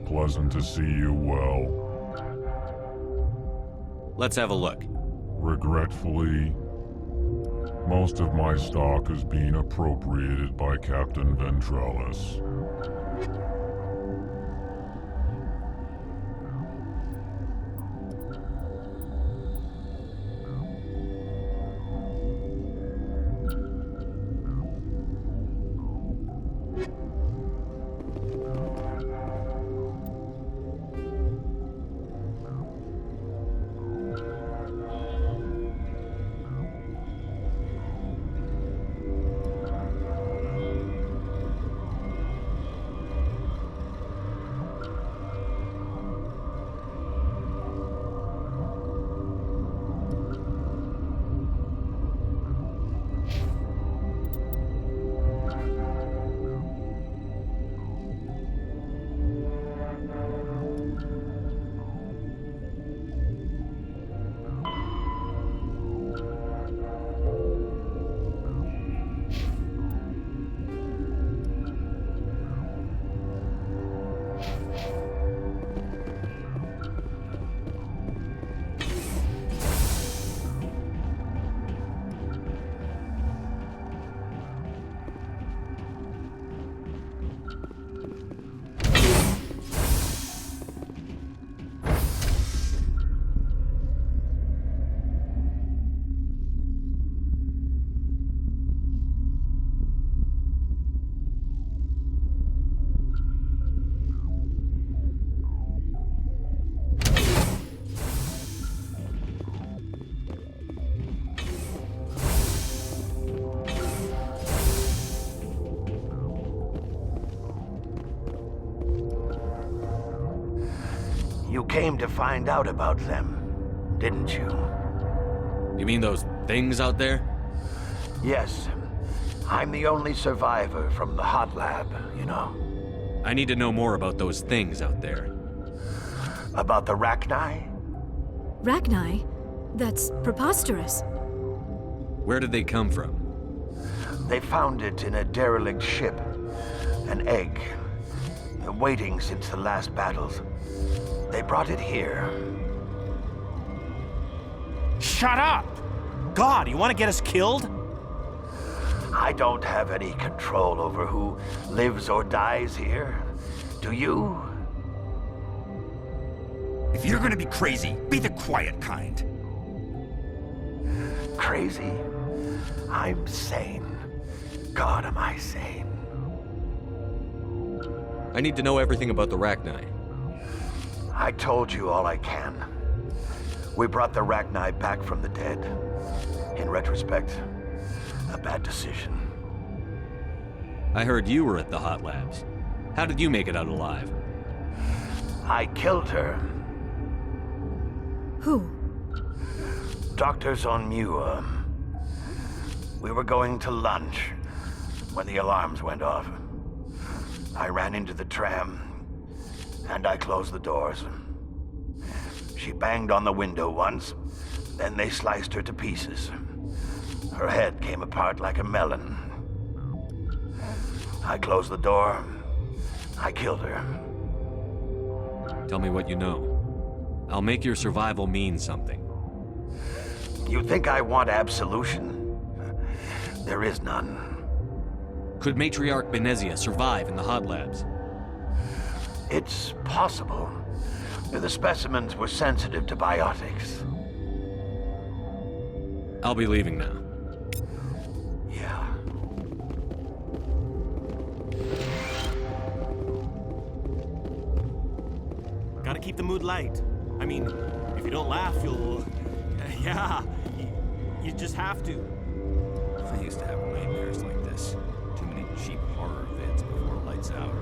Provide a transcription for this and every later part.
Pleasant to see you well. Let's have a look. Regretfully, most of my stock has been appropriated by Captain Ventrellis. You came to find out about them, didn't you? You mean those things out there? Yes. I'm the only survivor from the hot lab, you know. I need to know more about those things out there. About the Rachni? Rachni? That's preposterous. Where did they come from? They found it in a derelict ship. An egg. Waiting since the last battles. They brought it here. Shut up! God, you want to get us killed? I don't have any control over who lives or dies here. Do you? If you're gonna be crazy, be the quiet kind. Crazy? I'm sane. God, am I sane? I need to know everything about the Rachni. I told you all I can. We brought the Rachni back from the dead. In retrospect, a bad decision. I heard you were at the Hot Labs. How did you make it out alive? I killed her. Who? Dr. Zonmua. We were going to lunch when the alarms went off. I ran into the tram, and I closed the doors. She banged on the window once, then they sliced her to pieces. Her head came apart like a melon. I closed the door. I killed her. Tell me what you know. I'll make your survival mean something. You think I want absolution? There is none. Could Matriarch Benezia survive in the Hot Labs? It's possible. The specimens were sensitive to biotics. I'll be leaving now. Yeah. Gotta keep the mood light. I mean, if you don't laugh, you'll... Yeah, you just have to. I used to have nightmares like this. Too many cheap horror vids before lights out.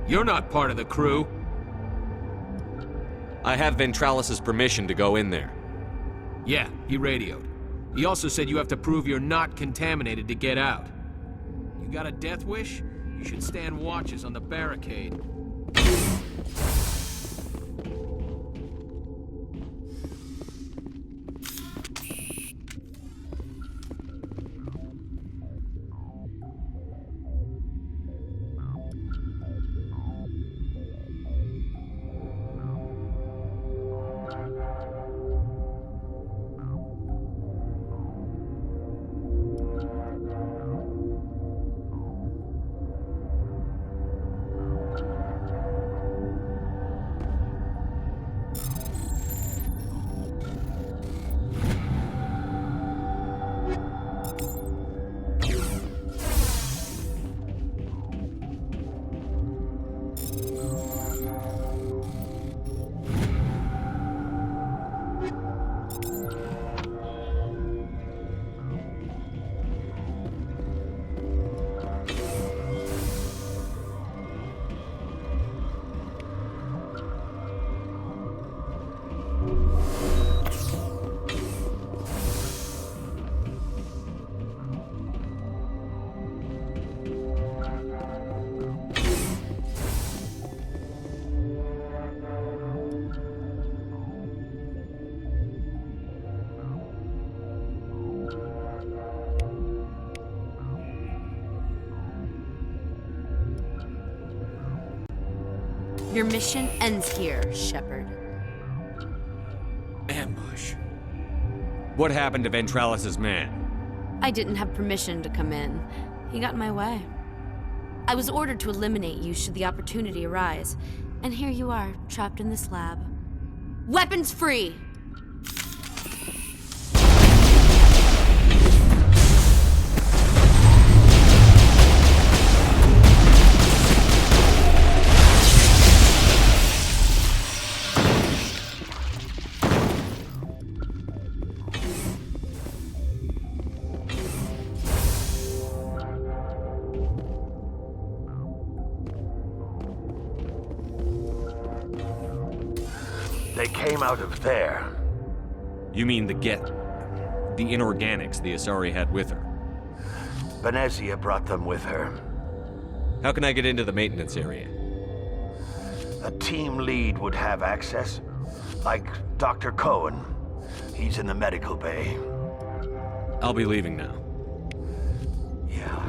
You're not part of the crew. I have Ventralis's permission to go in there. Yeah, he radioed. He also said you have to prove you're not contaminated to get out. You got a death wish? You should stand watches on the barricade. Your mission ends here, Shepard. Ambush. What happened to Ventralis's man? I didn't have permission to come in. He got in my way. I was ordered to eliminate you should the opportunity arise. And here you are, trapped in this lab. Weapons free! They came out of there. You mean the Geth? The inorganics the Asari had with her? Benezia brought them with her. How can I get into the maintenance area? A team lead would have access. Like Dr. Cohen. He's in the medical bay. I'll be leaving now. Yeah.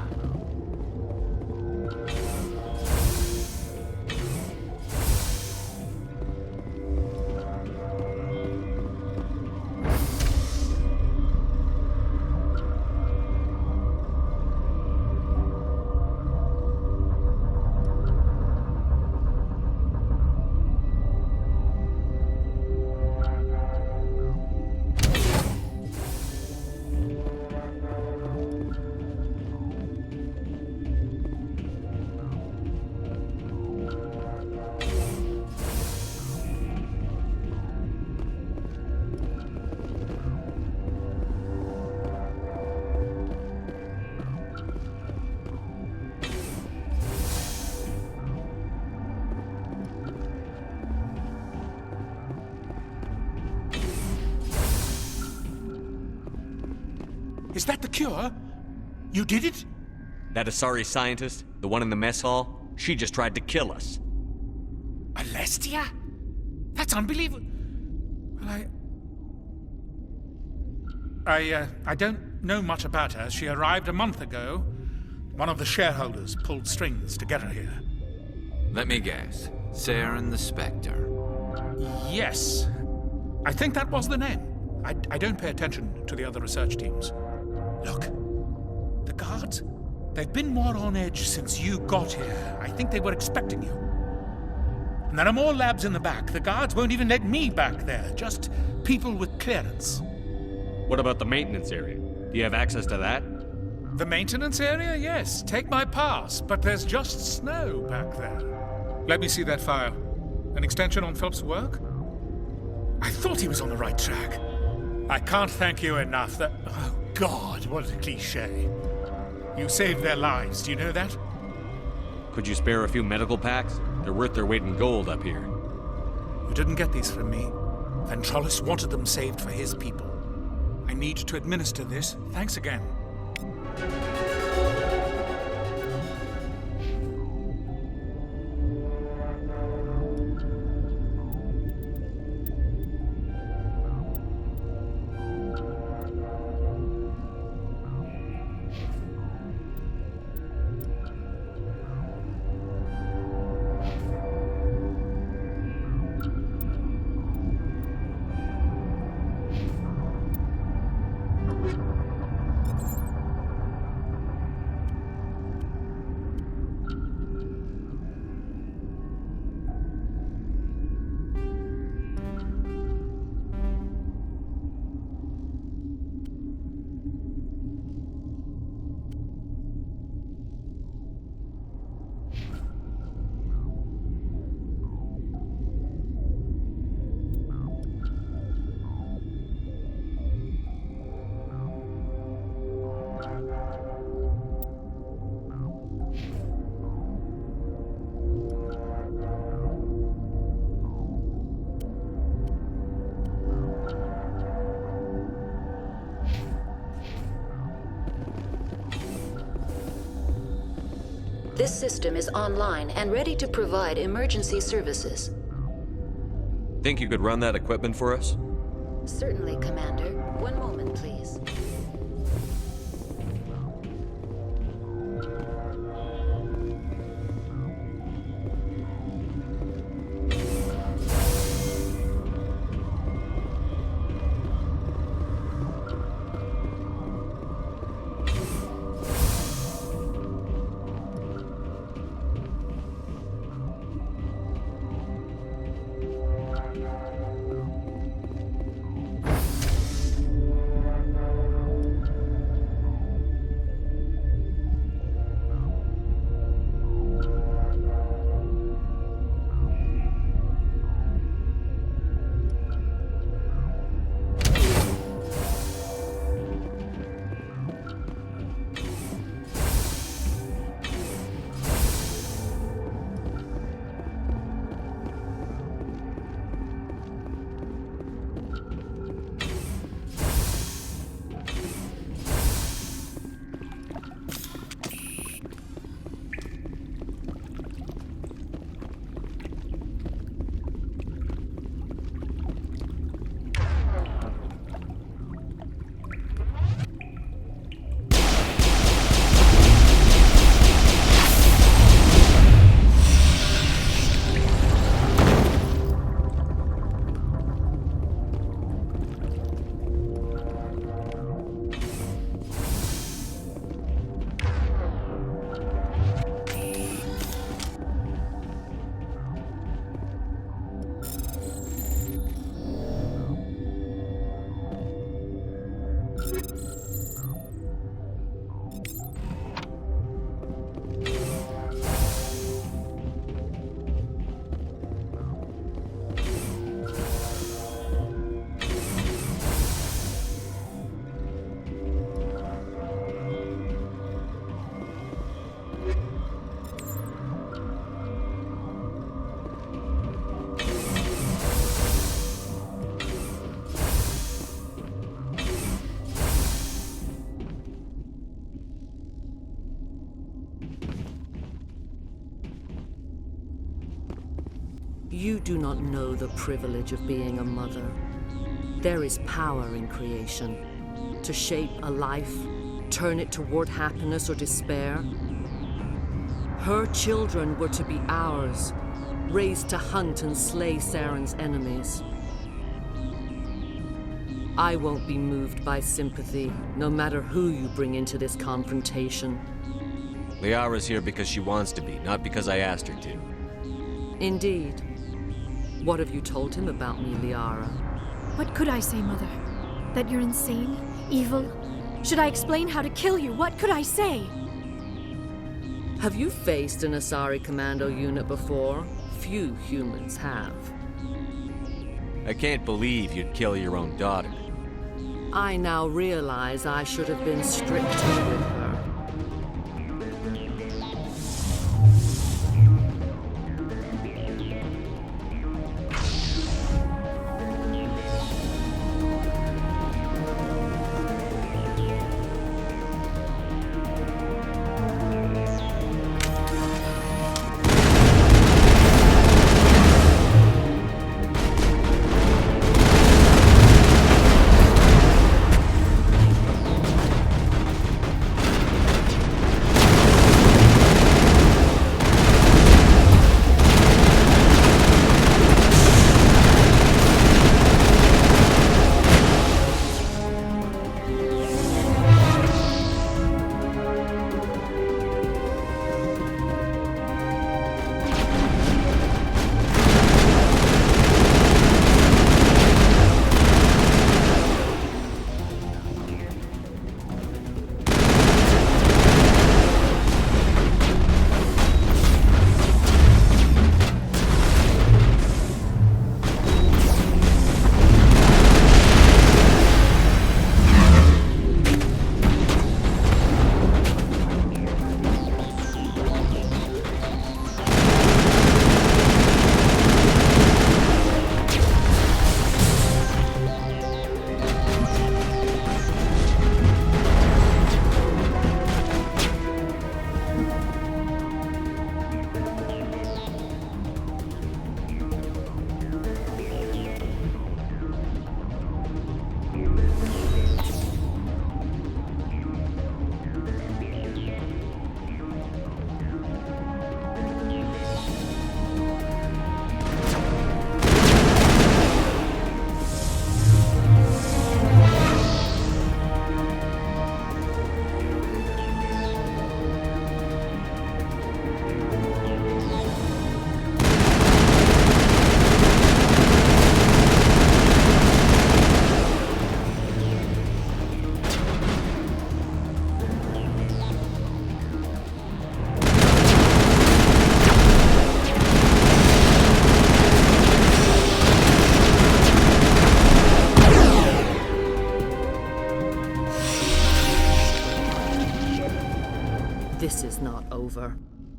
Is that the cure? You did it? That Asari scientist, the one in the mess hall, she just tried to kill us. Alestia? That's unbelievable. Well, I don't know much about her. She arrived a month ago. One of the shareholders pulled strings to get her here. Let me guess. Saren the Spectre. Yes. I think that was the name. I don't pay attention to the other research teams. Look, the guards, they've been more on edge since you got here. I think they were expecting you. And there are more labs in the back. The guards won't even let me back there, just people with clearance. What about the maintenance area? Do you have access to that? The maintenance area? Yes. Take my pass, but there's just snow back there. Let me see that file. An extension on Philip's work? I thought he was on the right track. I can't thank you enough. Oh, God, what a cliché. You saved their lives, do you know that? Could you spare a few medical packs? They're worth their weight in gold up here. You didn't get these from me. Ventralis wanted them saved for his people. I need to administer this. Thanks again. This system is online and ready to provide emergency services. Think you could run that equipment for us? Certainly, Commander. One moment, please. You do not know the privilege of being a mother. There is power in creation. To shape a life, turn it toward happiness or despair. Her children were to be ours, raised to hunt and slay Saren's enemies. I won't be moved by sympathy, no matter who you bring into this confrontation. Liara's here because she wants to be, not because I asked her to. Indeed. What have you told him about me, Liara? What could I say, Mother? That you're insane? Evil? Should I explain how to kill you? What could I say? Have you faced an Asari Commando unit before? Few humans have. I can't believe you'd kill your own daughter. I now realize I should have been stricter with her.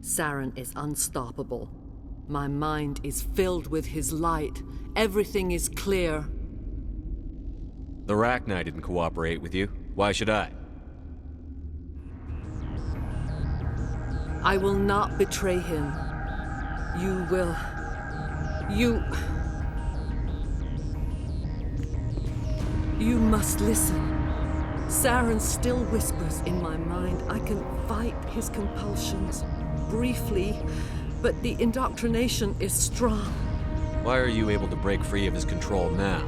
Saren is unstoppable. My mind is filled with his light. Everything is clear. The Rachni didn't cooperate with you. Why should I? I will not betray him. You will. You must listen. Saren still whispers in my mind. I can fight his compulsions briefly, but the indoctrination is strong. Why are you able to break free of his control now?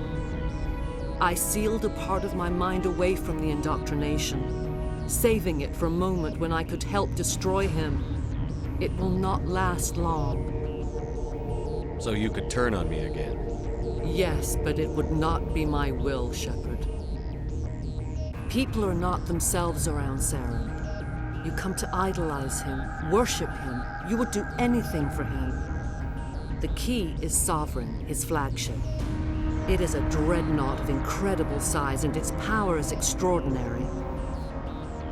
I sealed a part of my mind away from the indoctrination, saving it for a moment when I could help destroy him. It will not last long. So you could turn on me again? Yes, but it would not be my will, Shepard. People are not themselves around Saren. You come to idolize him, worship him. You would do anything for him. The key is Sovereign, his flagship. It is a dreadnought of incredible size, and its power is extraordinary.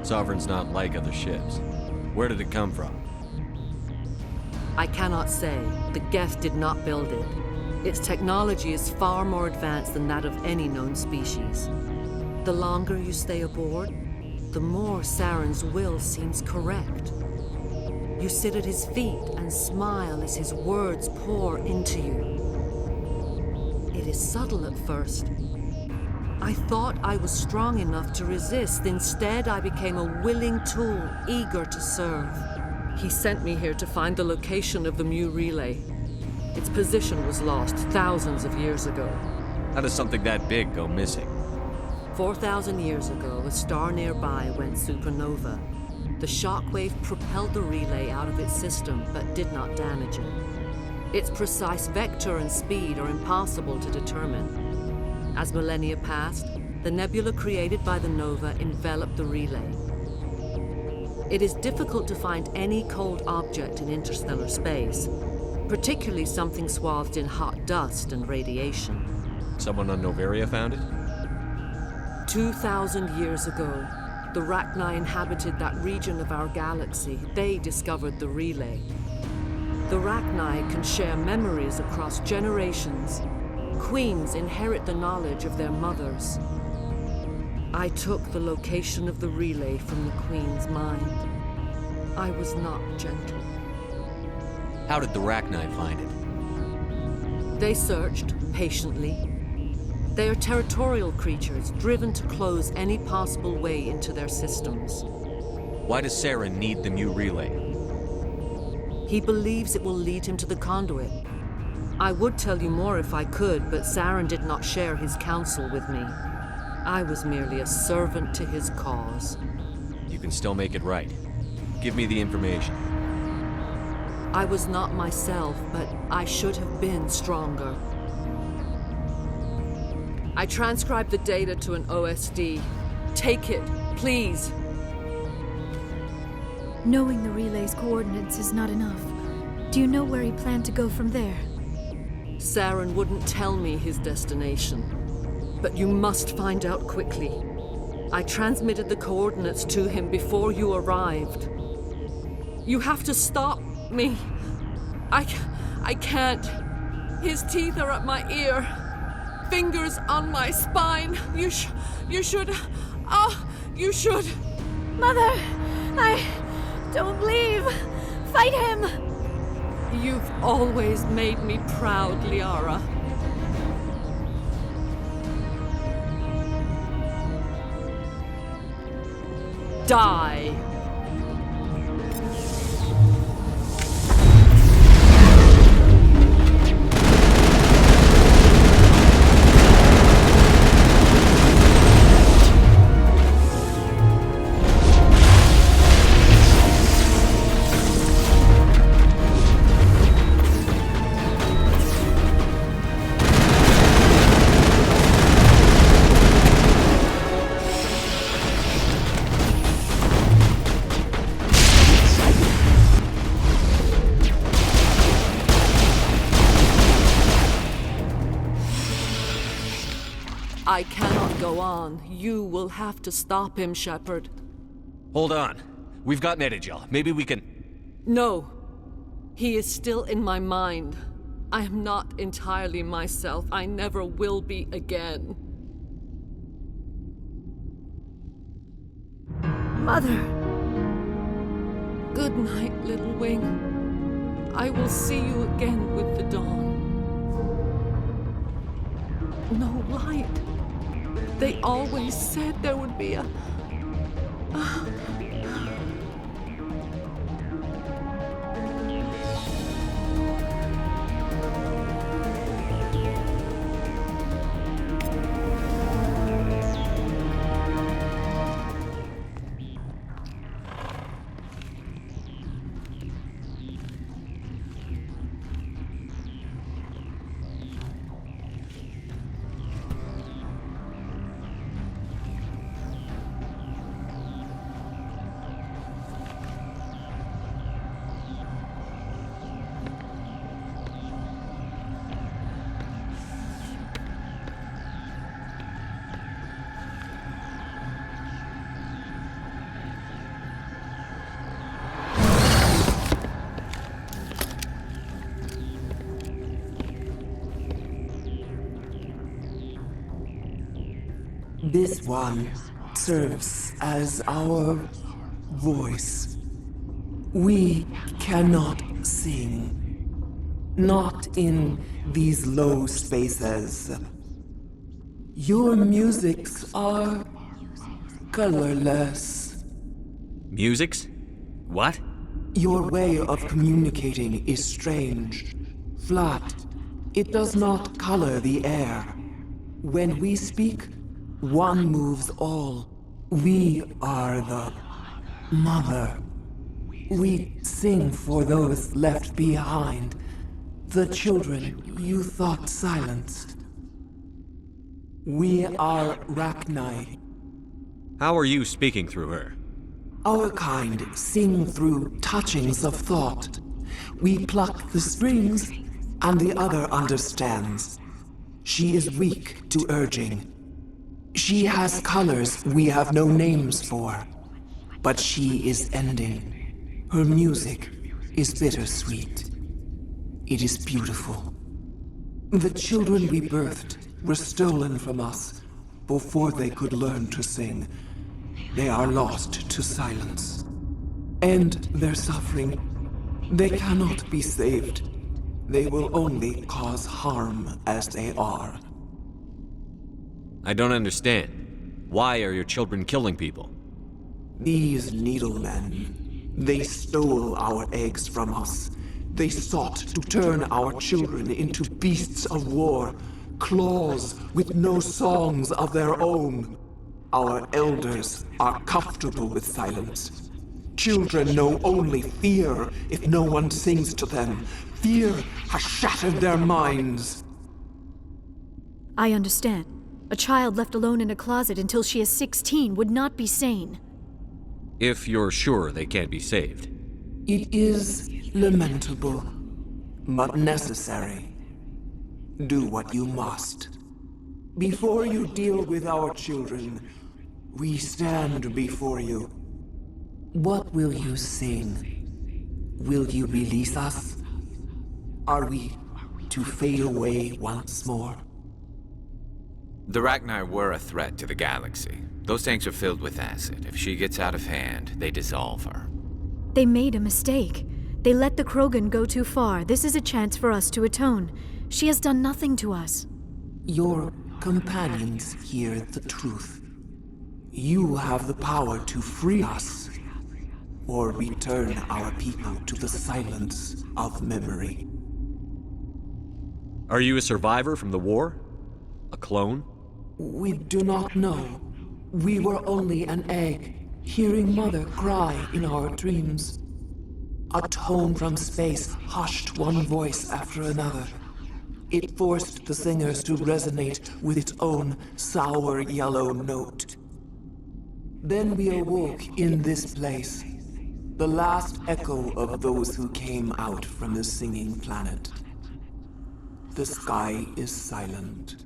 Sovereign's not like other ships. Where did it come from? I cannot say. The Geth did not build it. Its technology is far more advanced than that of any known species. The longer you stay aboard, the more Saren's will seems correct. You sit at his feet and smile as his words pour into you. It is subtle at first. I thought I was strong enough to resist. Instead, I became a willing tool, eager to serve. He sent me here to find the location of the Mu relay. Its position was lost thousands of years ago. How does something that big go missing? 4,000 years ago, a star nearby went supernova. The shockwave propelled the relay out of its system, but did not damage it. Its precise vector and speed are impossible to determine. As millennia passed, the nebula created by the nova enveloped the relay. It is difficult to find any cold object in interstellar space, particularly something swathed in hot dust and radiation. Someone on Noveria found it? 2,000 years ago, the Rachni inhabited that region of our galaxy. They discovered the relay. The Rachni can share memories across generations. Queens inherit the knowledge of their mothers. I took the location of the relay from the Queen's mind. I was not gentle. How did the Rachni find it? They searched patiently. They are territorial creatures, driven to close any possible way into their systems. Why does Saren need the Mu relay? He believes it will lead him to the conduit. I would tell you more if I could, but Saren did not share his counsel with me. I was merely a servant to his cause. You can still make it right. Give me the information. I was not myself, but I should have been stronger. I transcribed the data to an OSD. Take it, please. Knowing the relay's coordinates is not enough. Do you know where he planned to go from there? Saren wouldn't tell me his destination. But you must find out quickly. I transmitted the coordinates to him before you arrived. You have to stop me. I can't. His teeth are at my ear. Fingers on my spine. You should. You should. Mother! Don't leave! Fight him! You've always made me proud, Liara. Die! I cannot go on. You will have to stop him, Shepard. Hold on. We've got Metagel. Maybe we can... No. He is still in my mind. I am not entirely myself. I never will be again. Mother! Good night, Little Wing. I will see you again with the dawn. No light. They always said there would be a... This one serves as our voice. We cannot sing. Not in these low spaces. Your musics are colorless. Musics? What? Your way of communicating is strange. Flat. It does not color the air. When we speak, one moves all. We are the mother. We sing for those left behind. The children you thought silenced. We are Rachni. How are you speaking through her? Our kind sing through touchings of thought. We pluck the strings, and the other understands. She is weak to urging. She has colors we have no names for, but she is ending. Her music is bittersweet. It is beautiful. The children we birthed were stolen from us before they could learn to sing. They are lost to silence. And their suffering, they cannot be saved. They will only cause harm as they are. I don't understand. Why are your children killing people? These needlemen, they stole our eggs from us. They sought to turn our children into beasts of war, claws with no songs of their own. Our elders are comfortable with silence. Children know only fear if no one sings to them. Fear has shattered their minds. I understand. A child left alone in a closet until she is 16 would not be sane. If you're sure they can't be saved. It is lamentable, but necessary. Do what you must. Before you deal with our children, we stand before you. What will you sing? Will you release us? Are we to fade away once more? The Rachni were a threat to the galaxy. Those tanks are filled with acid. If she gets out of hand, they dissolve her. They made a mistake. They let the Krogan go too far. This is a chance for us to atone. She has done nothing to us. Your companions hear the truth. You have the power to free us, or return our people to the silence of memory. Are you a survivor from the war? A clone? We do not know. We were only an egg, hearing Mother cry in our dreams. A tone from space hushed one voice after another. It forced the singers to resonate with its own sour yellow note. Then we awoke in this place, the last echo of those who came out from the singing planet. The sky is silent.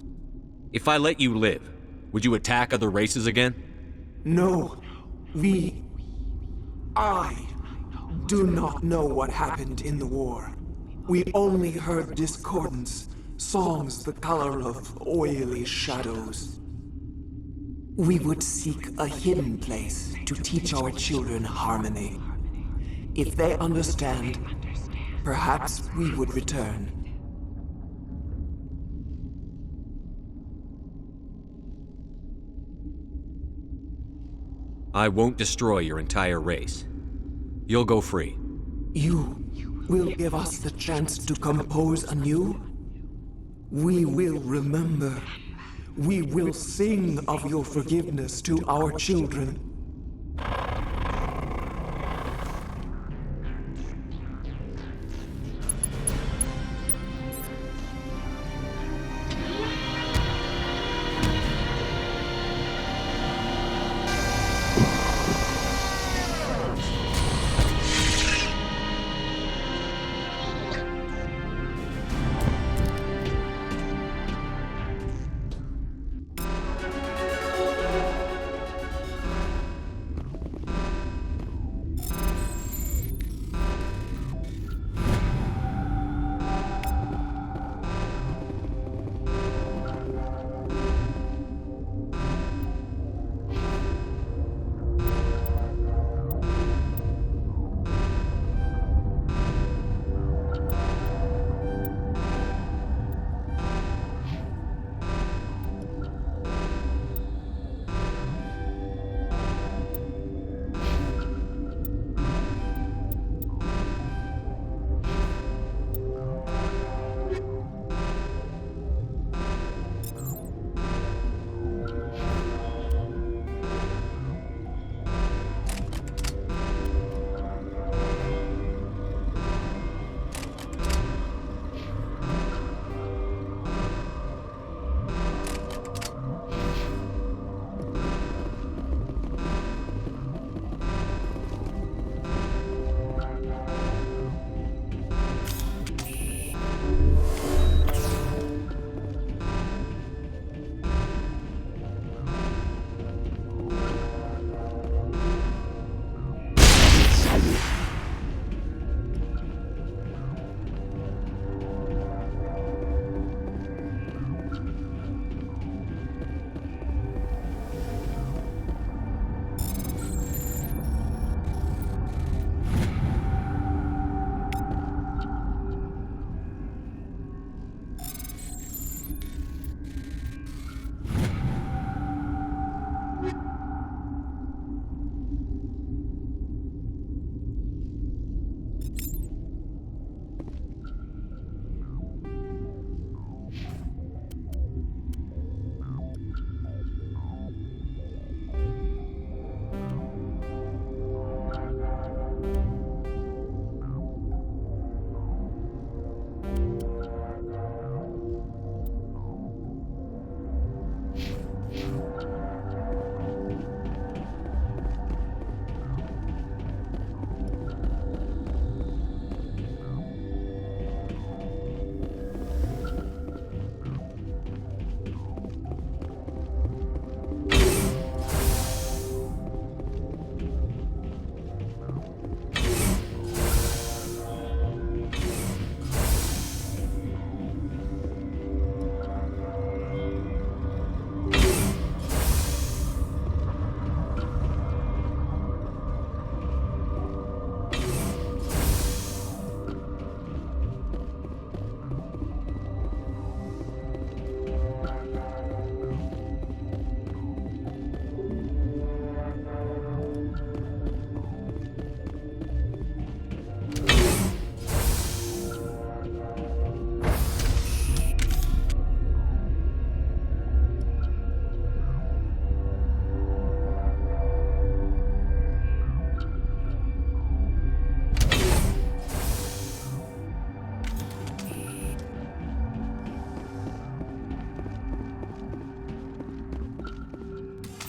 If I let you live, would you attack other races again? No. I do not know what happened in the war. We only heard discordance, songs the color of oily shadows. We would seek a hidden place to teach our children harmony. If they understand, perhaps we would return. I won't destroy your entire race. You'll go free. You will give us the chance to compose anew? We will remember. We will sing of your forgiveness to our children.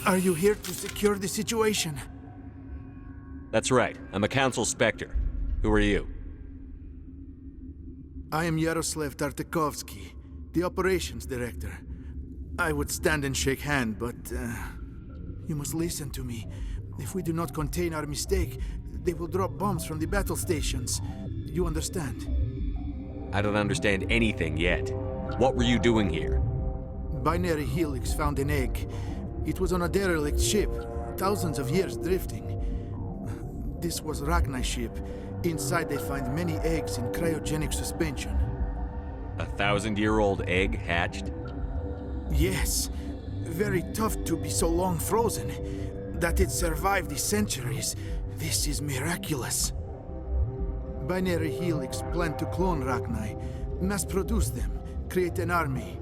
Are you here to secure the situation? That's right. I'm a Council Spectre. Who are you? I am Yaroslav Tartakovsky, the Operations Director. I would stand and shake hand, but you must listen to me. If we do not contain our mistake, They will drop bombs from the battle stations. You understand? I don't understand anything yet. What were you doing here? Binary Helix found an egg. It was on a derelict ship, thousands of years drifting. This was Rachni's ship. Inside they find many eggs in cryogenic suspension. A 1,000-year-old egg hatched? Yes. Very tough to be so long frozen. That it survived the centuries. This is miraculous. Binary Helix planned to clone Rachni, mass produce them, create an army.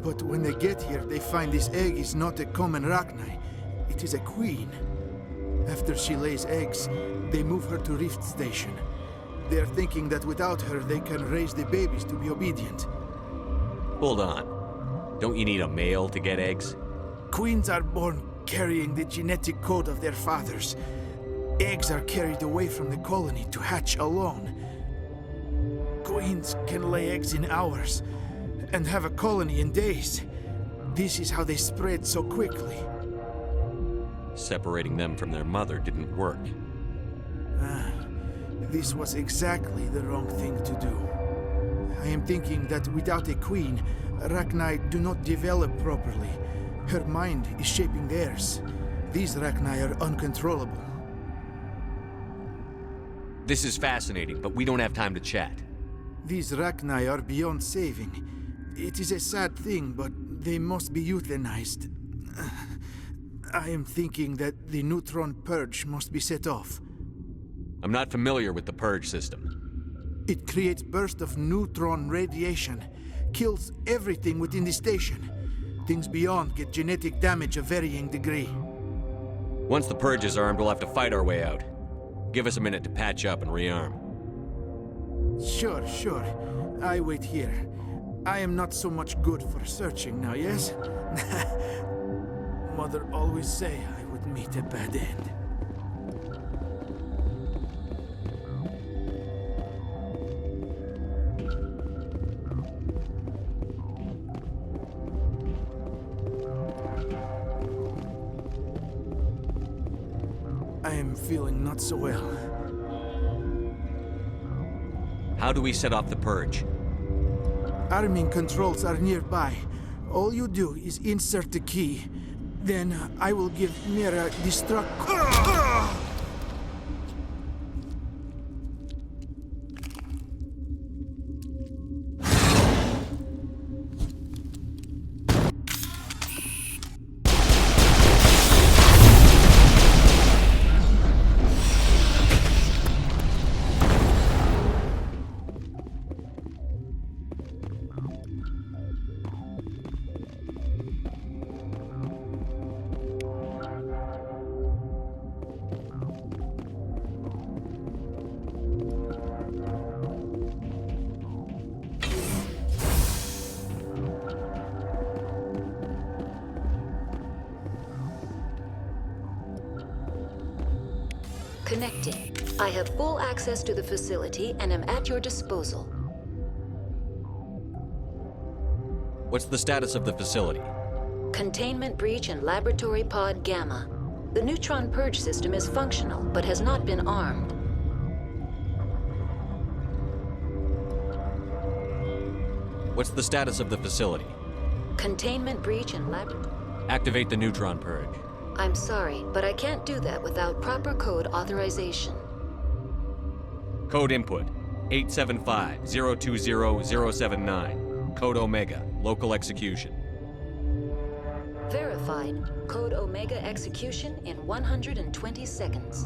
But when they get here, they find this egg is not a common Rachni. It is a queen. After she lays eggs, they move her to Rift Station. They are thinking that without her, they can raise the babies to be obedient. Hold on. Don't you need a male to get eggs? Queens are born carrying the genetic code of their fathers. Eggs are carried away from the colony to hatch alone. Queens can lay eggs in hours and have a colony in days. This is how they spread so quickly. Separating them from their mother didn't work. This was exactly the wrong thing to do. I am thinking that without a queen, Rachni do not develop properly. Her mind is shaping theirs. These Rachni are uncontrollable. This is fascinating, but we don't have time to chat. These Rachni are beyond saving. It is a sad thing, but they must be euthanized. I am thinking that the neutron purge must be set off. I'm not familiar with the purge system. It creates bursts of neutron radiation, kills everything within the station. Things beyond get genetic damage of varying degree. Once the purge is armed, we'll have to fight our way out. Give us a minute to patch up and rearm. Sure. I wait here. I am not so much good for searching now, yes? Mother always say I would meet a bad end. I am feeling not so well. How do we set off the purge? Arming controls are nearby. All you do is insert the key. Then I will give Mira destruct. Connecting. I have full access to the facility and am at your disposal. What's the status of the facility? Containment breach in Laboratory Pod Gamma. The neutron purge system is functional, but has not been armed. What's the status of the facility? Containment breach in Laboratory... Activate the neutron purge. I'm sorry, but I can't do that without proper code authorization. Code input, 875-020-079. Code Omega, local execution. Verified. Code Omega execution in 120 seconds.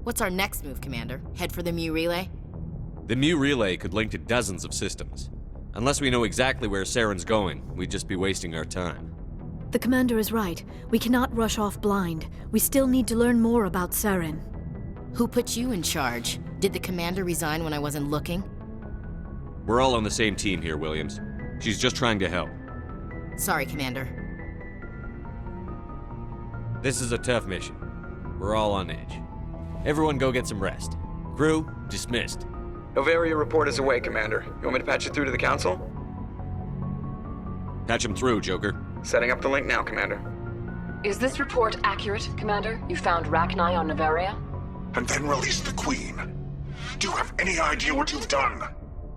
What's our next move, Commander? Head for the Mu Relay? The Mu Relay could link to dozens of systems. Unless we know exactly where Saren's going, we'd just be wasting our time. The commander is right. We cannot rush off blind. We still need to learn more about Saren. Who put you in charge? Did the commander resign when I wasn't looking? We're all on the same team here, Williams. She's just trying to help. Sorry, Commander. This is a tough mission. We're all on edge. Everyone go get some rest. Crew, dismissed. Novaria report is away, Commander. You want me to patch it through to the Council? Patch him through, Joker. Setting up the link now, Commander. Is this report accurate, Commander? You found Rachni on Novaria? And then released the Queen. Do you have any idea what you've done?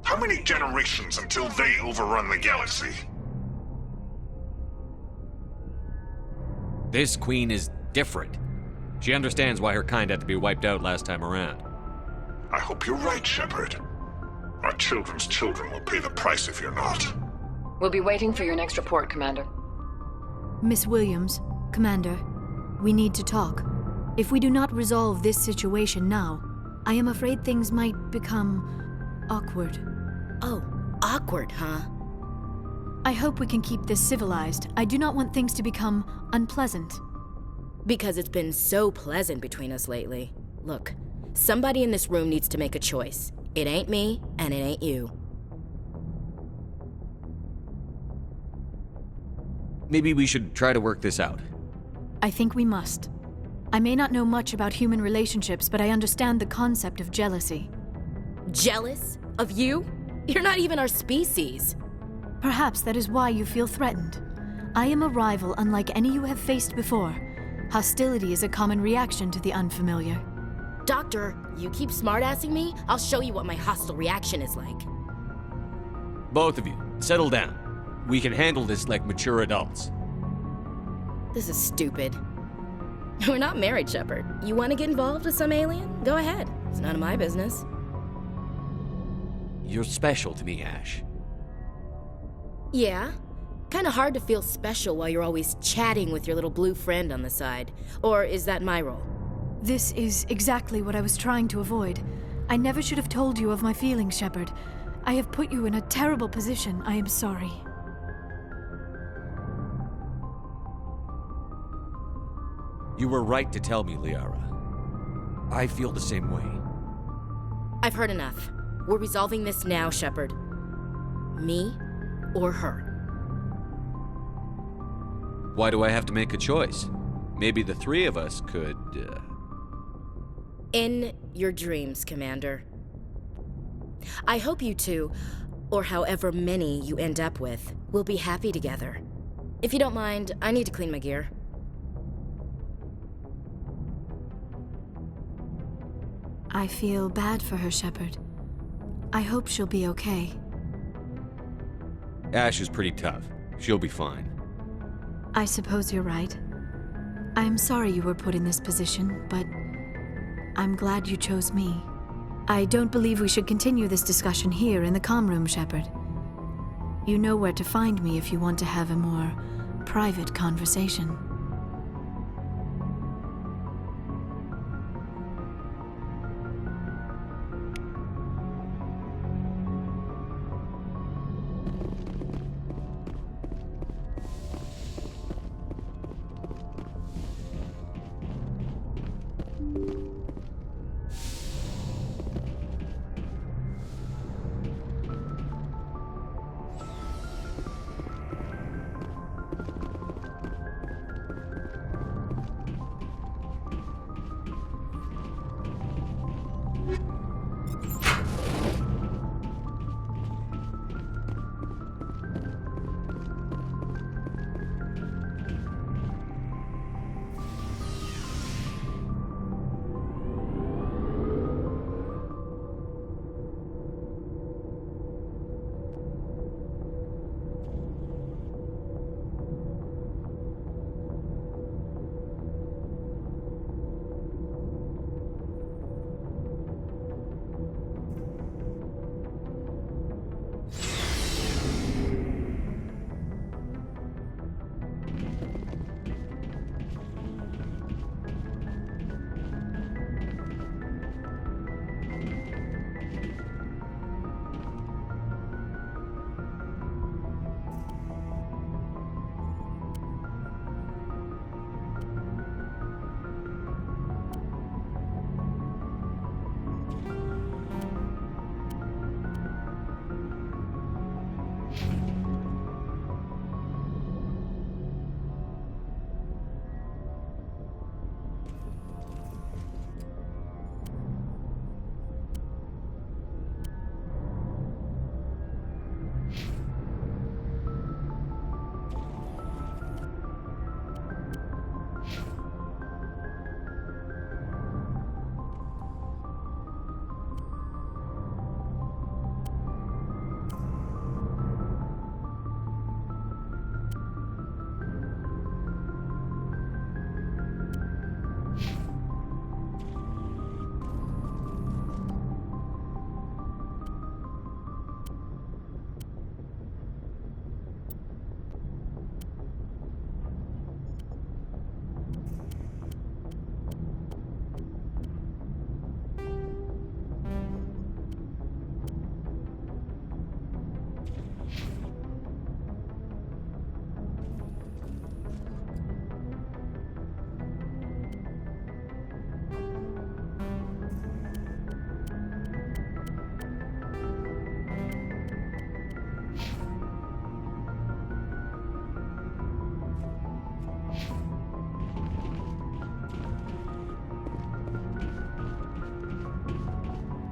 How many generations until they overrun the galaxy? This Queen is different. She understands why her kind had to be wiped out last time around. I hope you're right, Shepard. Our children's children will pay the price if you're not. We'll be waiting for your next report, Commander. Miss Williams, Commander, we need to talk. If we do not resolve this situation now, I am afraid things might become awkward. Oh, awkward, huh? I hope we can keep this civilized. I do not want things to become unpleasant. Because it's been so pleasant between us lately. Look, somebody in this room needs to make a choice. It ain't me, and it ain't you. Maybe we should try to work this out. I think we must. I may not know much about human relationships, but I understand the concept of jealousy. Jealous? Of you? You're not even our species. Perhaps that is why you feel threatened. I am a rival unlike any you have faced before. Hostility is a common reaction to the unfamiliar. Doctor, you keep smartassing me, I'll show you what my hostile reaction is like. Both of you, settle down. We can handle this like mature adults. This is stupid. We're not married, Shepard. You want to get involved with some alien? Go ahead. It's none of my business. You're special to me, Ash. Yeah? Kinda hard to feel special while you're always chatting with your little blue friend on the side. Or is that my role? This is exactly what I was trying to avoid. I never should have told you of my feelings, Shepard. I have put you in a terrible position. I am sorry. You were right to tell me, Liara. I feel the same way. I've heard enough. We're resolving this now, Shepard. Me or her. Why do I have to make a choice? Maybe the three of us could, In your dreams, Commander. I hope you two, or however many you end up with, will be happy together. If you don't mind, I need to clean my gear. I feel bad for her, Shepard. I hope she'll be okay. Ash is pretty tough. She'll be fine. I suppose you're right. I'm sorry you were put in this position, but I'm glad you chose me. I don't believe we should continue this discussion here in the comm room, Shepard. You know where to find me if you want to have a more private conversation.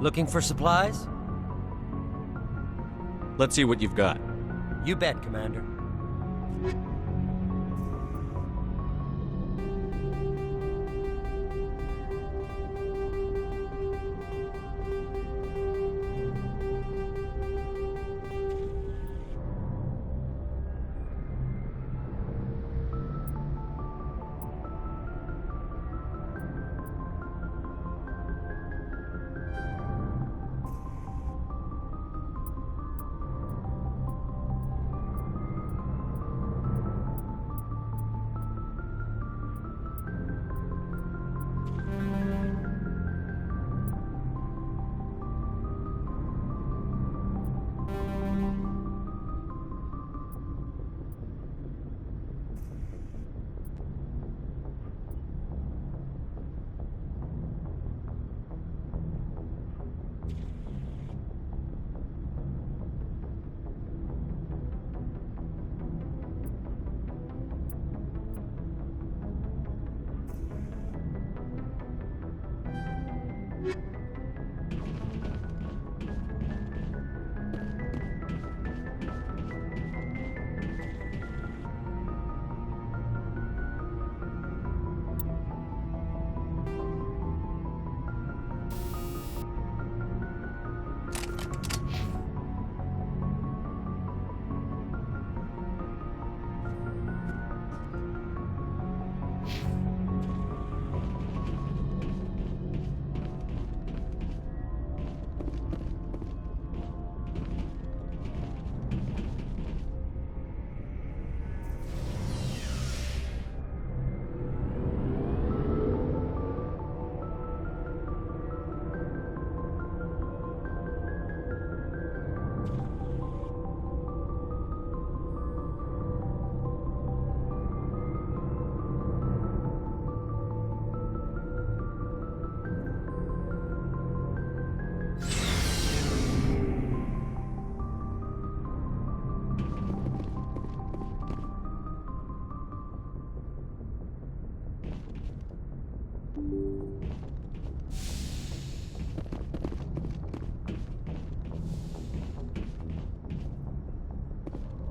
Looking for supplies? Let's see what you've got. You bet, Commander.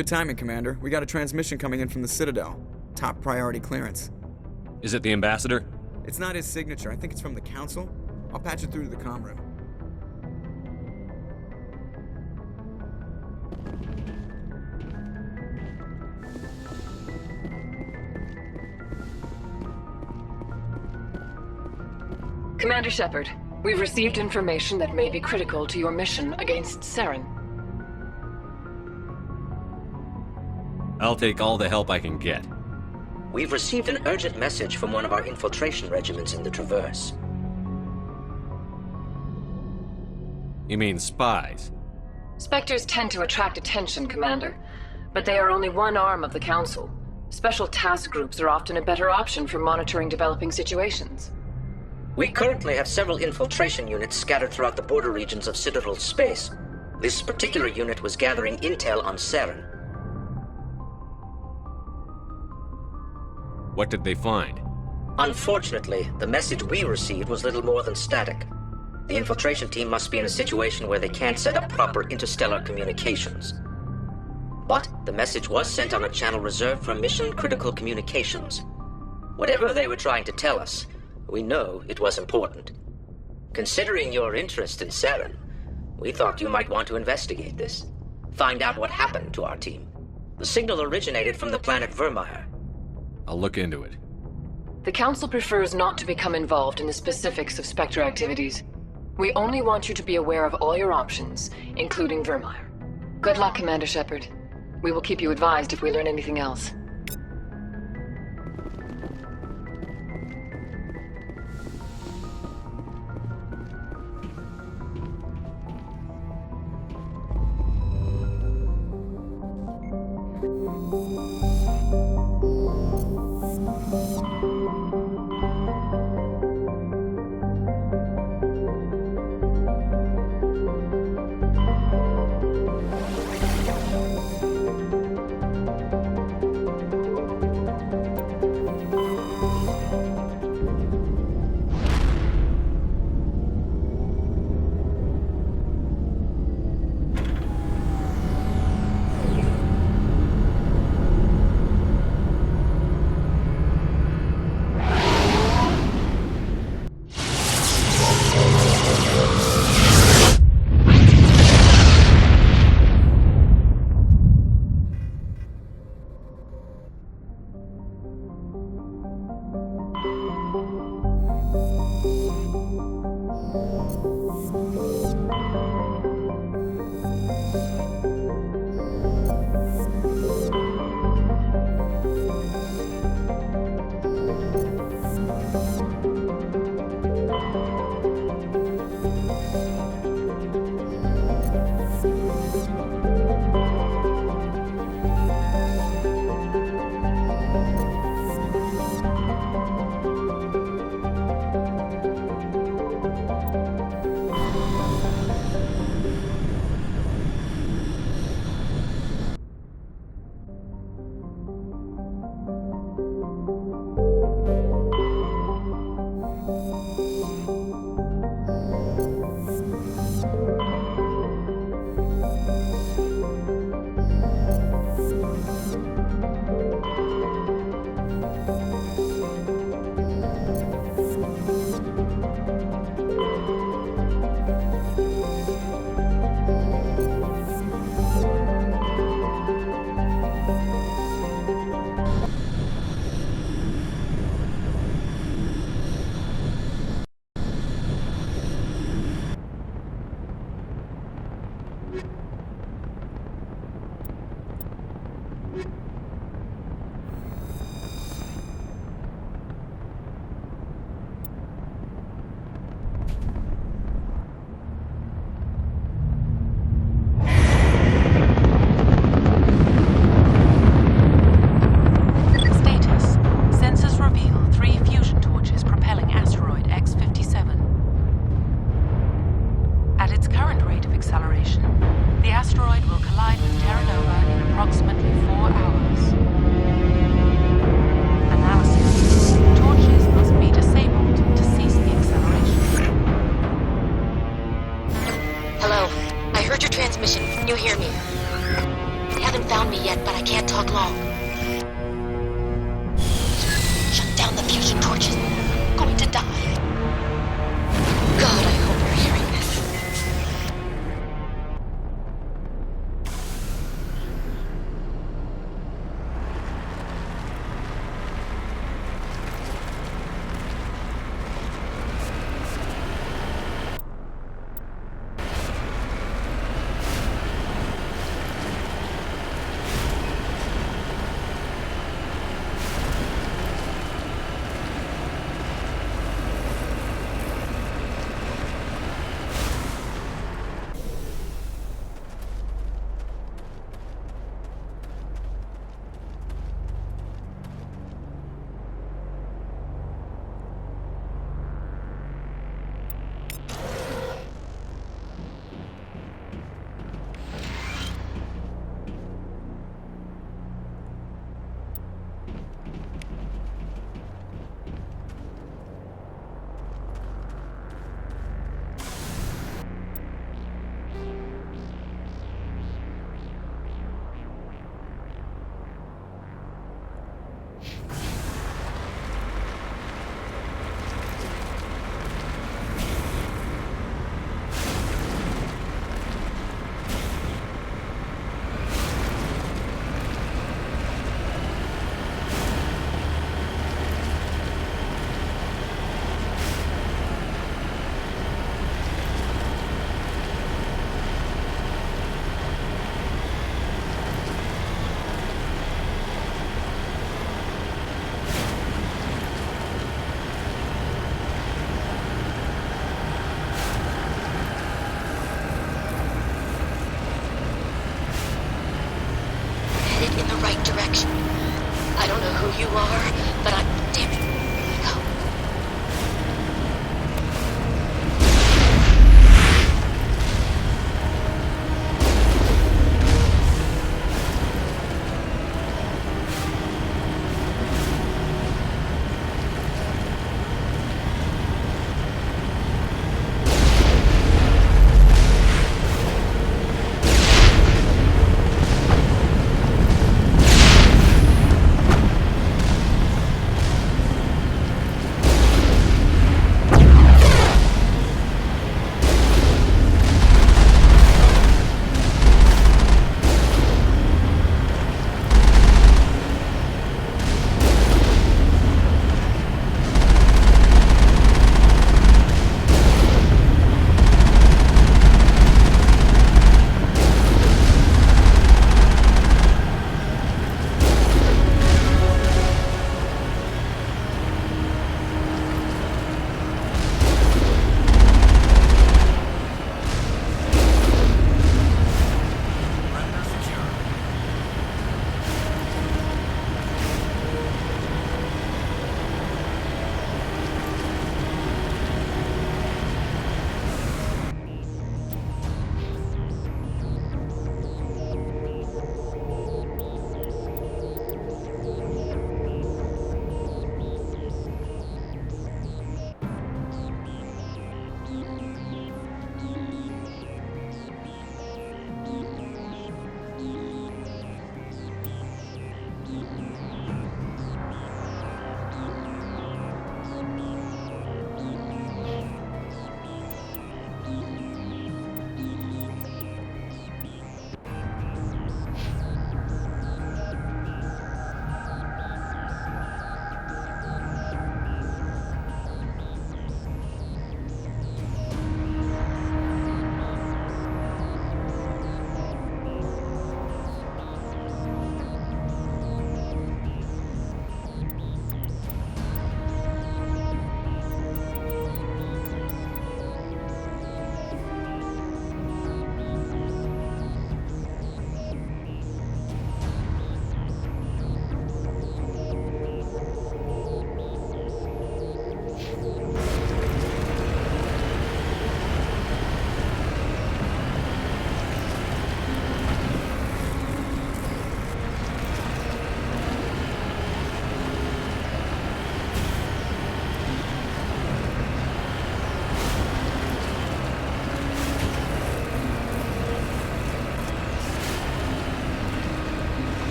Good timing, Commander. We got a transmission coming in from the Citadel. Top priority clearance. Is it the Ambassador? It's not his signature. I think it's from the Council. I'll patch it through to the comm room. Commander Shepard, we've received information that may be critical to your mission against Saren. I'll take all the help I can get. We've received an urgent message from one of our infiltration regiments in the Traverse. You mean spies? Spectres tend to attract attention, Commander, but they are only one arm of the Council. Special task groups are often a better option for monitoring developing situations. We currently have several infiltration units scattered throughout the border regions of Citadel space. This particular unit was gathering intel on Saren. What did they find? Unfortunately, the message we received was little more than static. The infiltration team must be in a situation where they can't set up proper interstellar communications. But the message was sent on a channel reserved for mission-critical communications. Whatever they were trying to tell us, we know it was important. Considering your interest in Saren, we thought you might want to investigate this. Find out what happened to our team. The signal originated from the planet Vermeer. I'll look into it. The Council prefers not to become involved in the specifics of Spectre activities. We only want you to be aware of all your options, including Vermeer. Good luck, Commander Shepard. We will keep you advised if we learn anything else.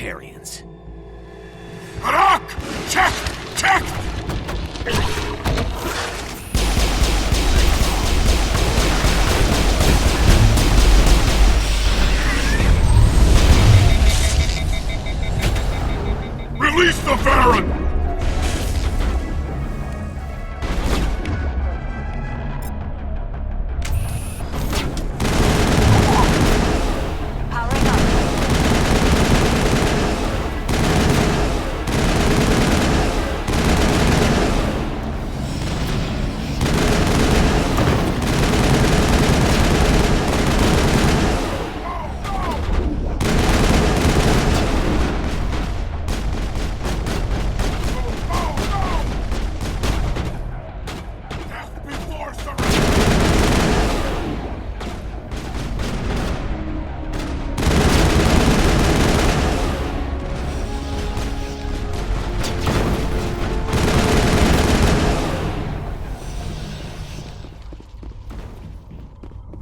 Batarians. Harak! Check! Check! Release the Baron!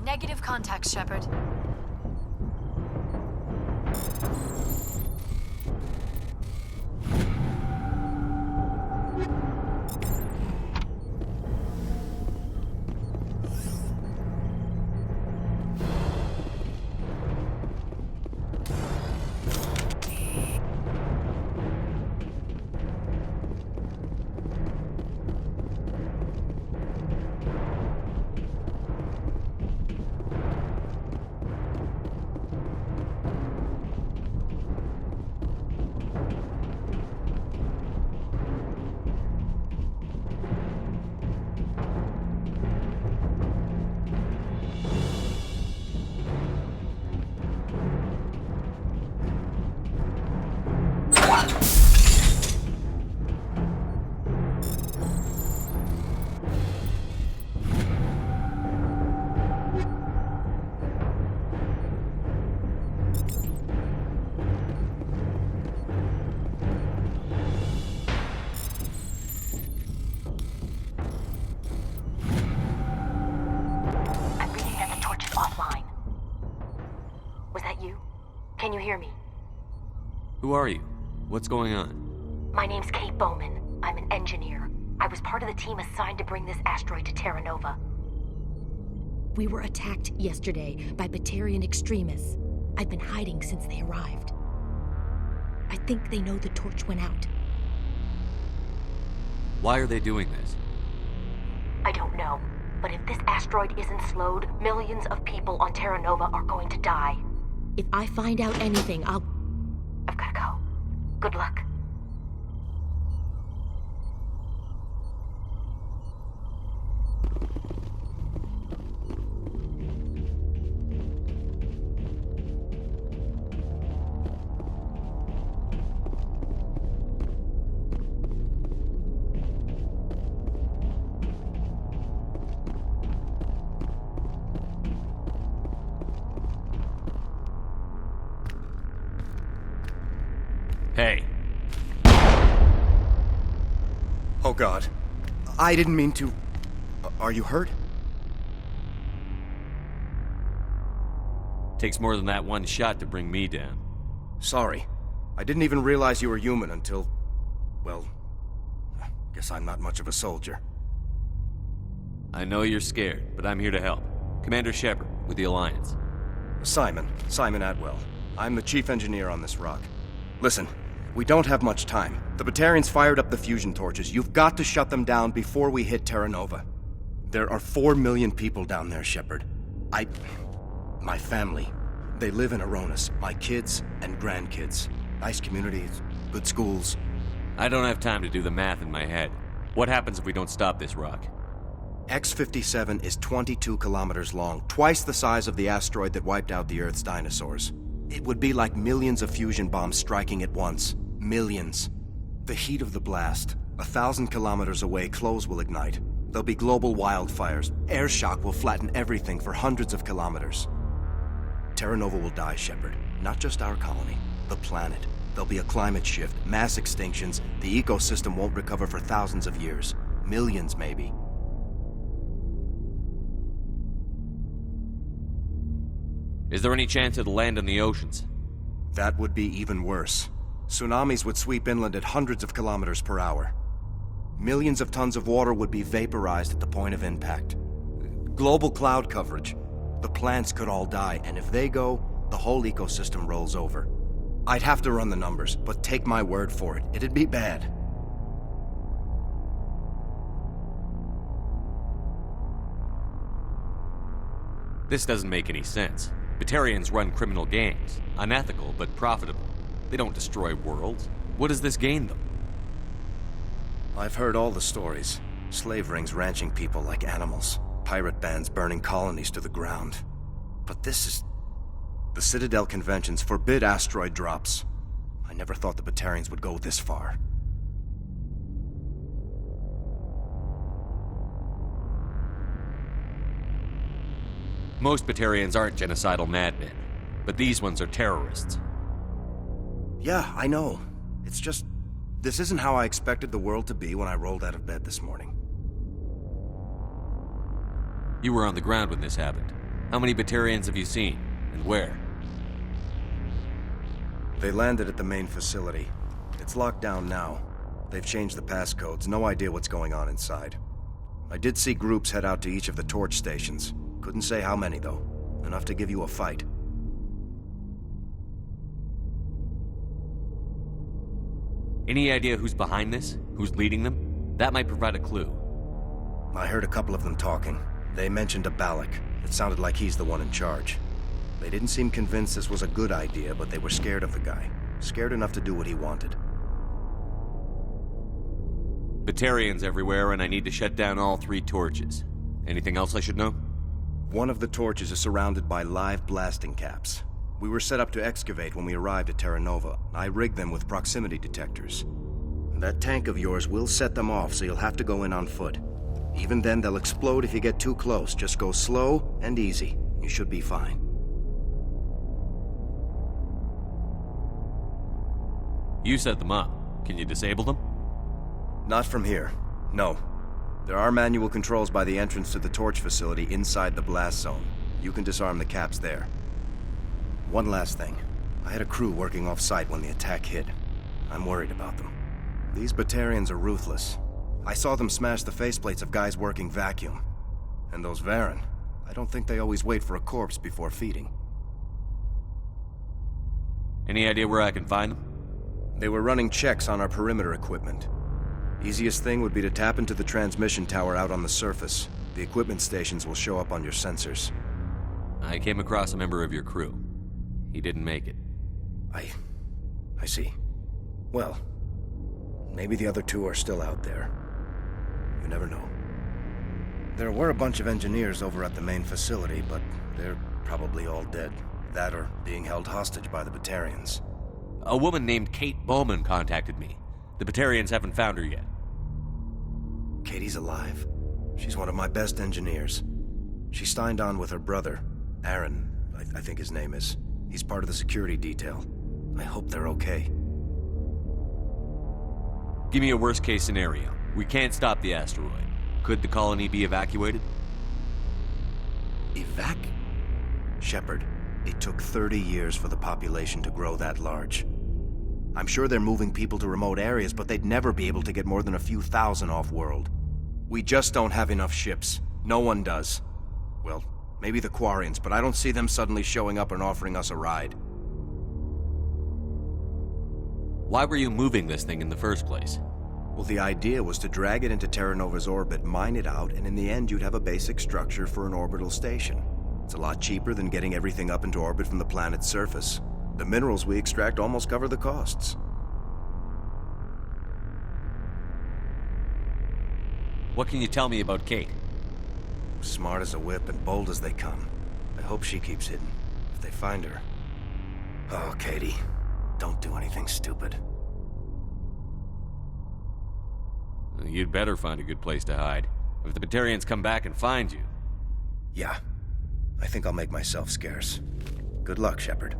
Negative contact, Shepard. Can you hear me? Who are you? What's going on? My name's Kate Bowman. I'm an engineer. I was part of the team assigned to bring this asteroid to Terra Nova. We were attacked yesterday by Batarian extremists. I've been hiding since they arrived. I think they know the torch went out. Why are they doing this? I don't know. But if this asteroid isn't slowed, millions of people on Terra Nova are going to die. If I find out anything, I've gotta go. Good luck. Hey. Oh God. I didn't mean to... Are you hurt? Takes more than that one shot to bring me down. Sorry. I didn't even realize you were human until... Well... Guess I'm not much of a soldier. I know you're scared, but I'm here to help. Commander Shepard, with the Alliance. Simon Atwell. I'm the chief engineer on this rock. Listen, we don't have much time. The Batarians fired up the fusion torches. You've got to shut them down before we hit Terra Nova. There are 4 million people down there, Shepard. My family, they live in Aronis. My kids and grandkids. Nice communities, good schools. I don't have time to do the math in my head. What happens if we don't stop this rock? X-57 is 22 kilometers long, twice the size of the asteroid that wiped out the Earth's dinosaurs. It would be like millions of fusion bombs striking at once. Millions. The heat of the blast. 1,000 kilometers away, clothes will ignite. There'll be global wildfires. Air shock will flatten everything for hundreds of kilometers. Terra Nova will die, Shepard. Not just our colony. The planet. There'll be a climate shift, mass extinctions. The ecosystem won't recover for thousands of years. Millions, maybe. Is there any chance it'll land in the oceans? That would be even worse. Tsunamis would sweep inland at hundreds of kilometers per hour. Millions of tons of water would be vaporized at the point of impact. Global cloud coverage. The plants could all die, and if they go, the whole ecosystem rolls over. I'd have to run the numbers, but take my word for it, it'd be bad. This doesn't make any sense. Batarians run criminal gangs. Unethical, but profitable. They don't destroy worlds. What does this gain them? I've heard all the stories. Slave rings ranching people like animals. Pirate bands burning colonies to the ground. But this is... The Citadel conventions forbid asteroid drops. I never thought the Batarians would go this far. Most Batarians aren't genocidal madmen, but these ones are terrorists. Yeah, I know. It's just... This isn't how I expected the world to be when I rolled out of bed this morning. You were on the ground when this happened. How many Batarians have you seen, and where? They landed at the main facility. It's locked down now. They've changed the passcodes, no idea what's going on inside. I did see groups head out to each of the torch stations. Couldn't say how many, though. Enough to give you a fight. Any idea who's behind this? Who's leading them? That might provide a clue. I heard a couple of them talking. They mentioned a Balak. It sounded like he's the one in charge. They didn't seem convinced this was a good idea, but they were scared of the guy. Scared enough to do what he wanted. Batarians everywhere, and I need to shut down all 3 torches. Anything else I should know? One of the torches is surrounded by live blasting caps. We were set up to excavate when we arrived at Terra Nova. I rigged them with proximity detectors. That tank of yours will set them off, so you'll have to go in on foot. Even then, they'll explode if you get too close. Just go slow and easy. You should be fine. You set them up. Can you disable them? Not from here. No. There are manual controls by the entrance to the torch facility inside the blast zone. You can disarm the caps there. One last thing. I had a crew working off-site when the attack hit. I'm worried about them. These Batarians are ruthless. I saw them smash the faceplates of guys working vacuum. And those Varen, I don't think they always wait for a corpse before feeding. Any idea where I can find them? They were running checks on our perimeter equipment. Easiest thing would be to tap into the transmission tower out on the surface. The equipment stations will show up on your sensors. I came across a member of your crew. He didn't make it. I see. Well, maybe the other 2 are still out there. You never know. There were a bunch of engineers over at the main facility, but they're probably all dead. That or being held hostage by the Batarians. A woman named Kate Bowman contacted me. The Batarians haven't found her yet. Katie's alive. She's one of my best engineers. She signed on with her brother, Aaron, I think his name is. He's part of the security detail. I hope they're okay. Give me a worst-case scenario. We can't stop the asteroid. Could the colony be evacuated? Shepard, it took 30 years for the population to grow that large. I'm sure they're moving people to remote areas, but they'd never be able to get more than a few thousand off-world. We just don't have enough ships. No one does. Well, maybe the Quarians, but I don't see them suddenly showing up and offering us a ride. Why were you moving this thing in the first place? Well, the idea was to drag it into Terra Nova's orbit, mine it out, and in the end you'd have a basic structure for an orbital station. It's a lot cheaper than getting everything up into orbit from the planet's surface. The minerals we extract almost cover the costs. What can you tell me about Kate? Smart as a whip and bold as they come. I hope she keeps hidden. If they find her... Oh, Katie. Don't do anything stupid. You'd better find a good place to hide. If the Batarians come back and find you... Yeah. I think I'll make myself scarce. Good luck, Shepard.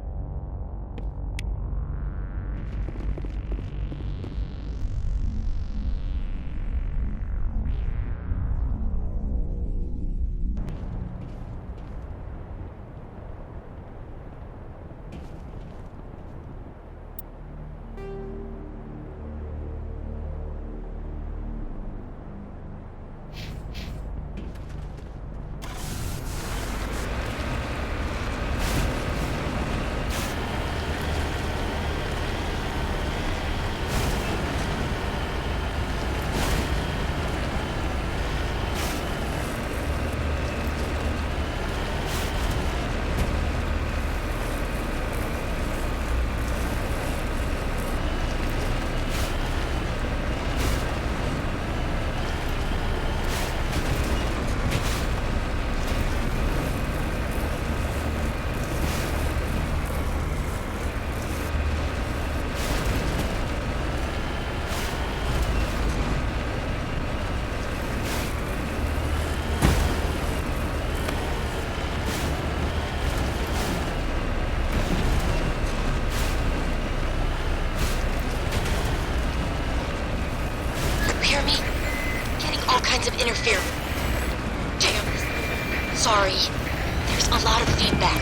feedback.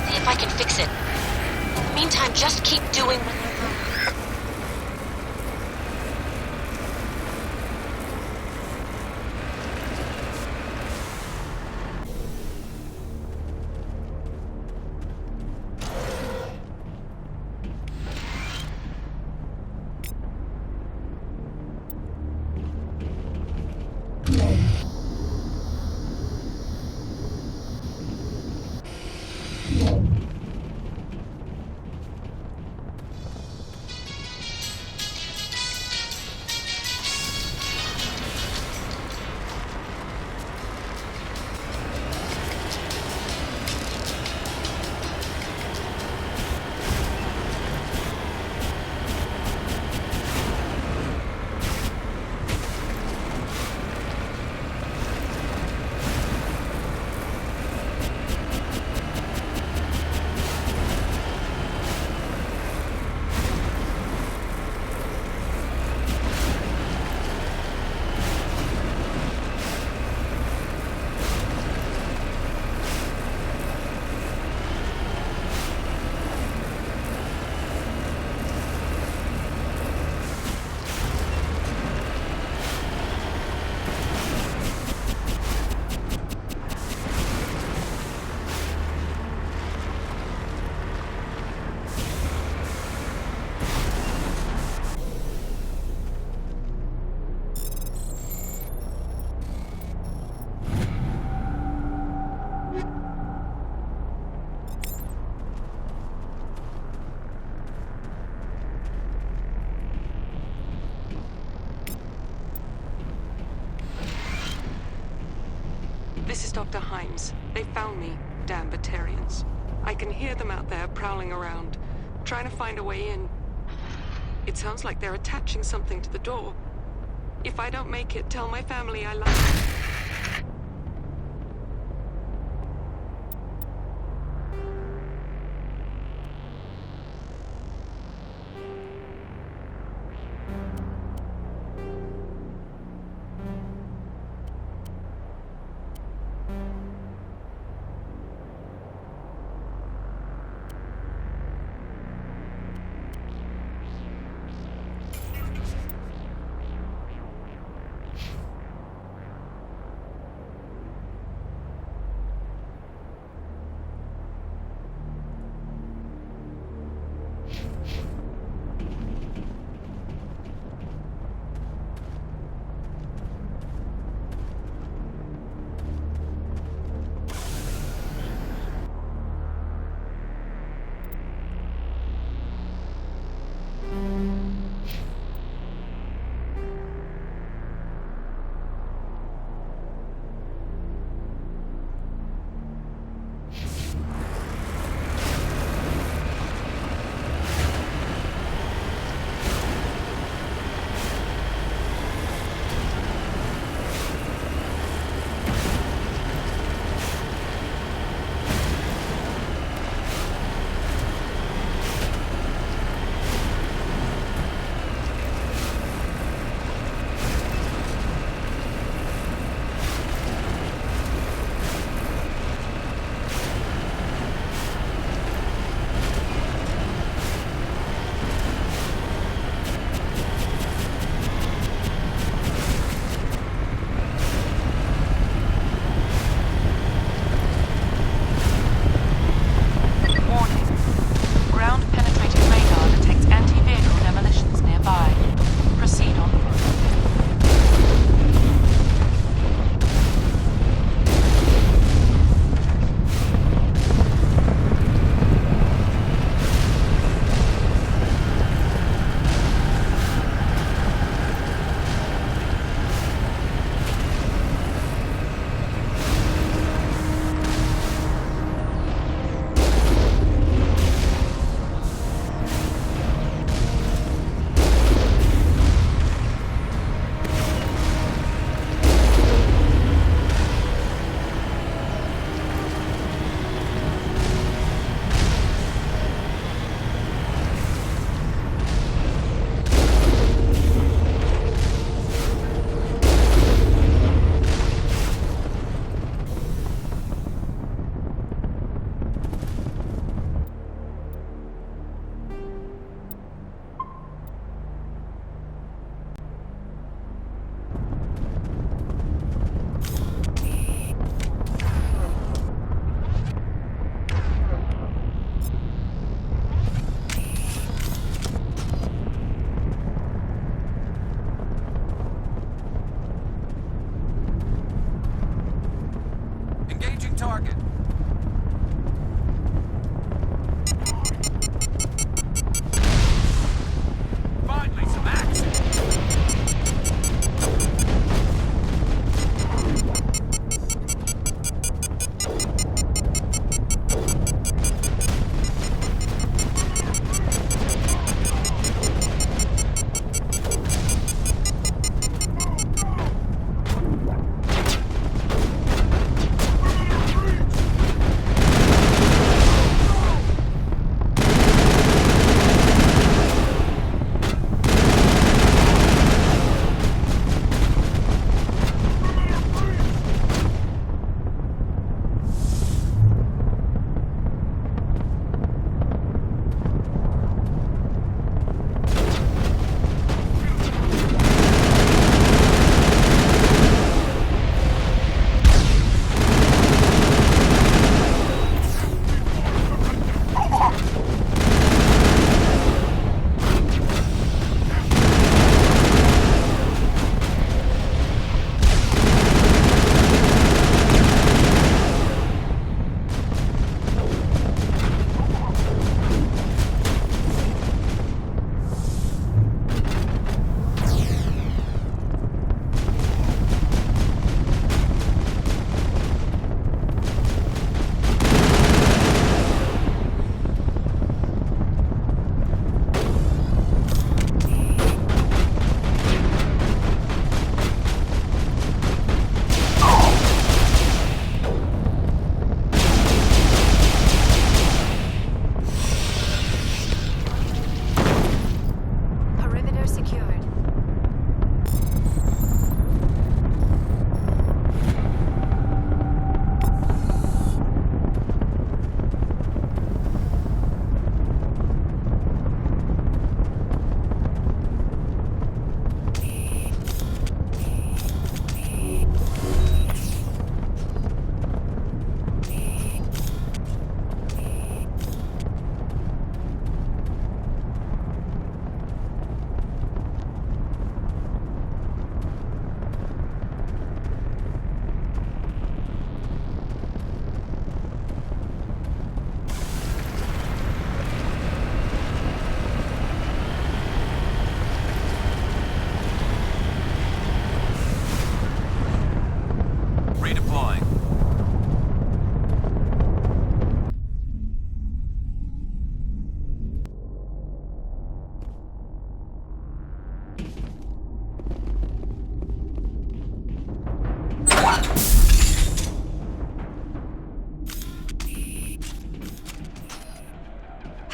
See if I can fix it. In the meantime, just keep doing... This is Dr. Himes. They found me, damn Batarians. I can hear them out there prowling around, trying to find a way in. It sounds like they're attaching something to the door. If I don't make it, tell my family I love them.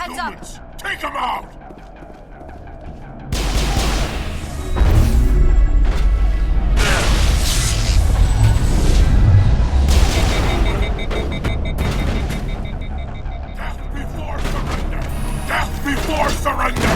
Heads up! Humans, take him out! Death before surrender!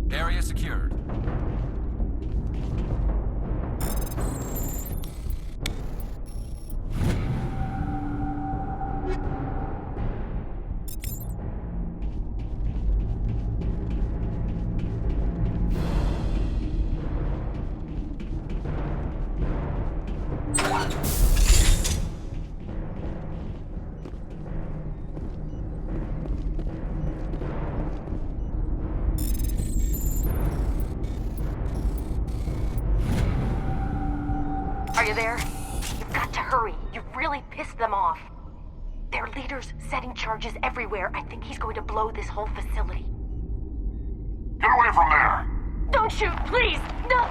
Area secured. Are you there? You've got to hurry. You've really pissed them off. Their leader's setting charges everywhere. I think he's going to blow this whole facility. Get away from there! Don't shoot, please! No!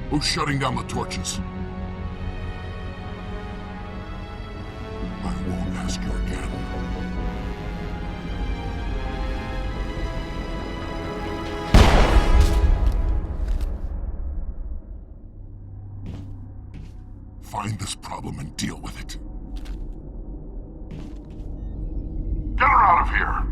Who's shutting down the torches? I won't ask you again. Find this problem and deal with it. Get her out of here!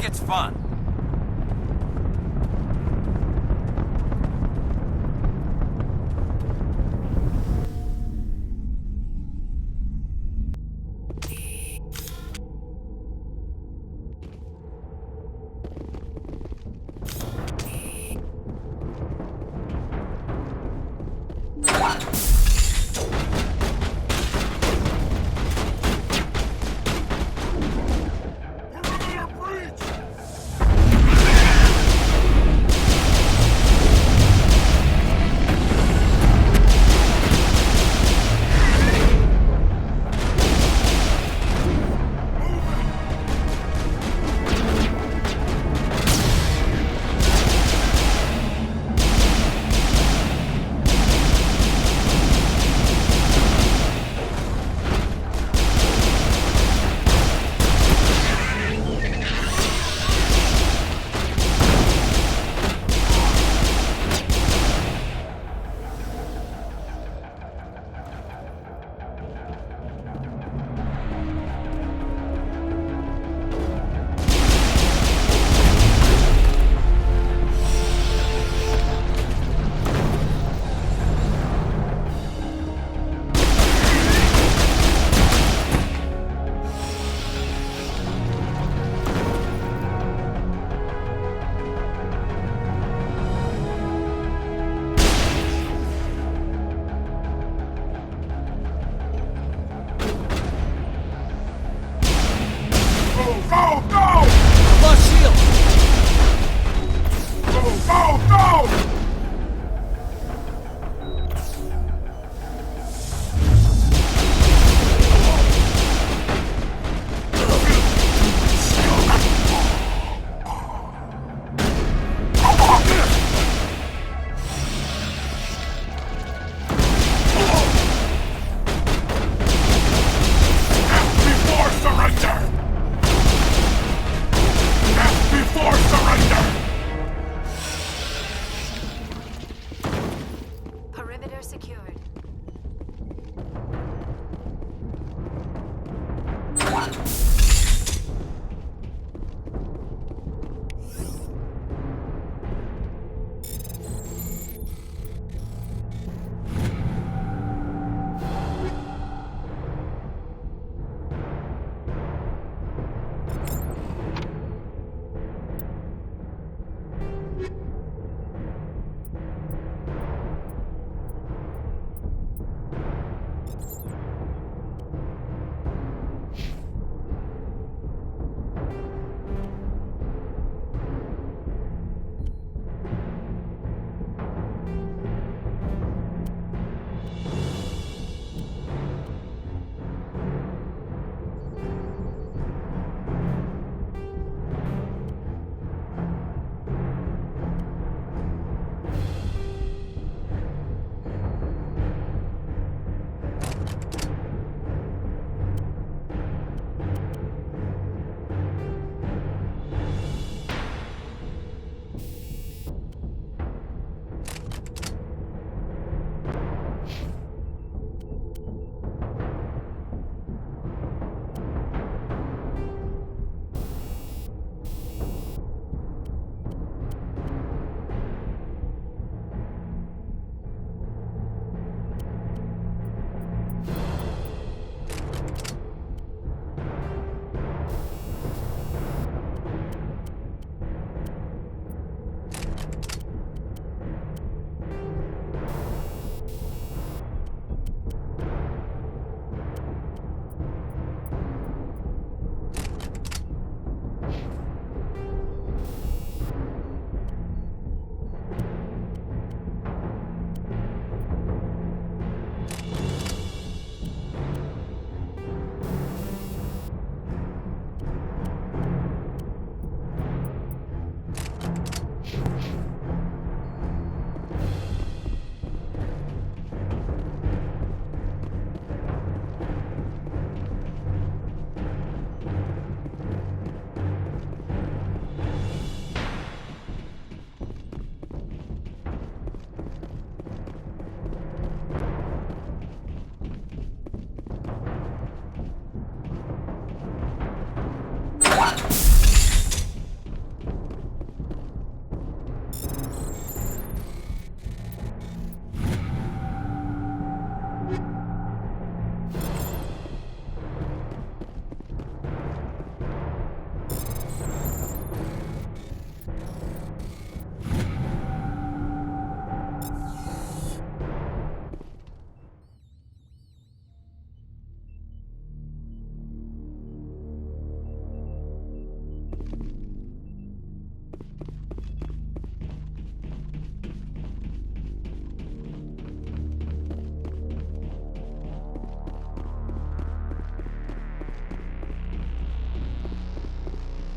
gets fun.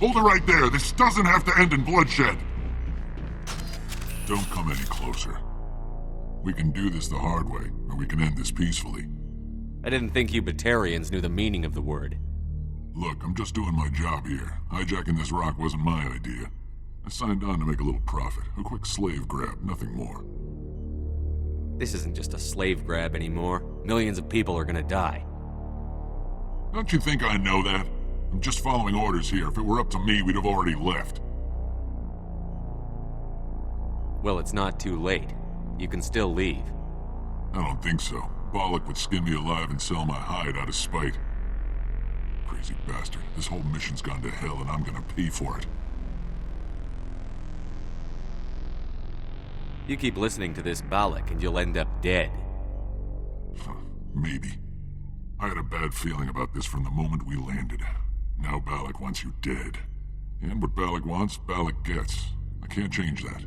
Hold it right there. This doesn't have to end in bloodshed. Don't come any closer. We can do this the hard way, or we can end this peacefully. I didn't think you Batarians knew the meaning of the word. Look, I'm just doing my job here. Hijacking this rock wasn't my idea. I signed on to make a little profit. A quick slave grab, nothing more. This isn't just a slave grab anymore. Millions of people are gonna die. Don't you think I know that? I'm just following orders here. If it were up to me, we'd have already left. Well, it's not too late. You can still leave. I don't think so. Balak would skin me alive and sell my hide out of spite. Crazy bastard. This whole mission's gone to hell and I'm gonna pay for it. You keep listening to this Balak and you'll end up dead. Maybe. I had a bad feeling about this from the moment we landed. Now Balak wants you dead. And what Balak wants, Balak gets. I can't change that.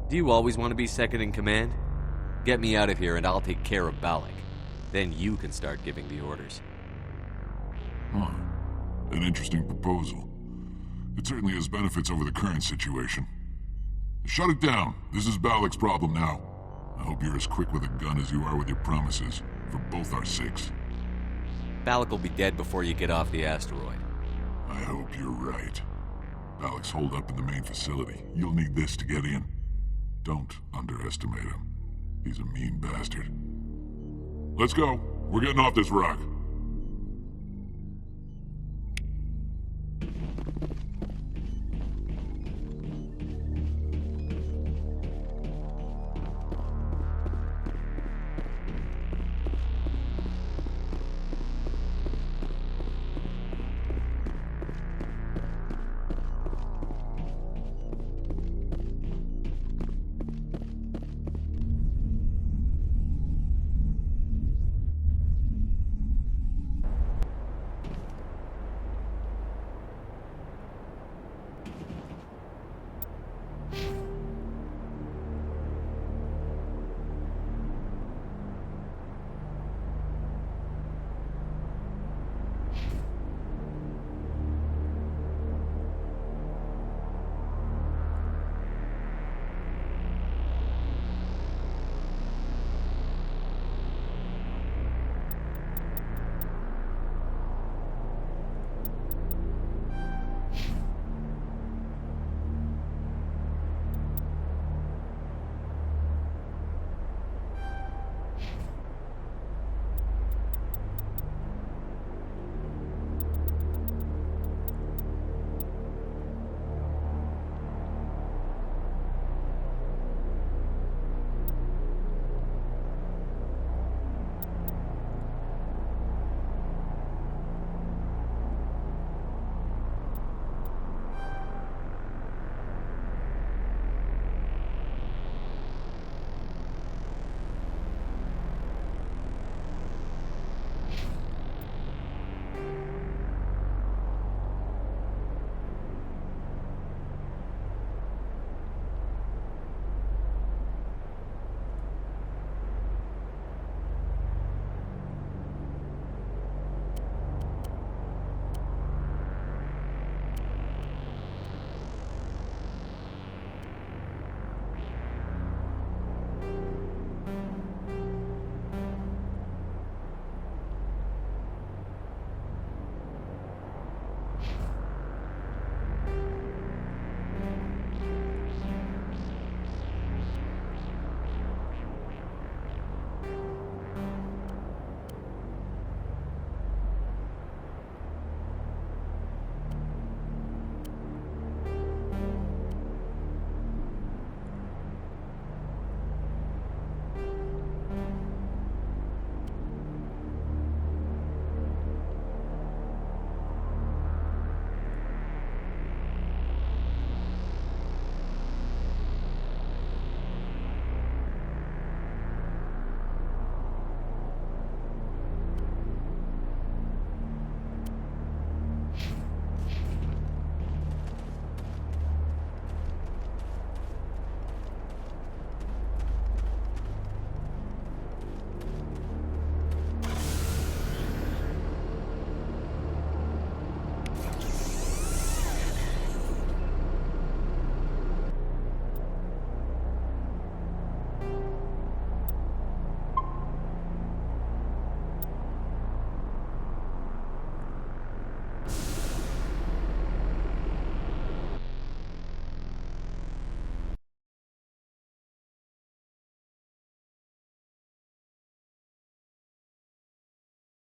Do you always want to be second in command? Get me out of here and I'll take care of Balak. Then you can start giving the orders. Huh. An interesting proposal. It certainly has benefits over the current situation. Shut it down. This is Balak's problem now. I hope you're as quick with a gun as you are with your promises, for both our sakes. Balak will be dead before you get off the asteroid. I hope you're right. Balak's holed up in the main facility. You'll need this to get in. Don't underestimate him. He's a mean bastard. Let's go. We're getting off this rock.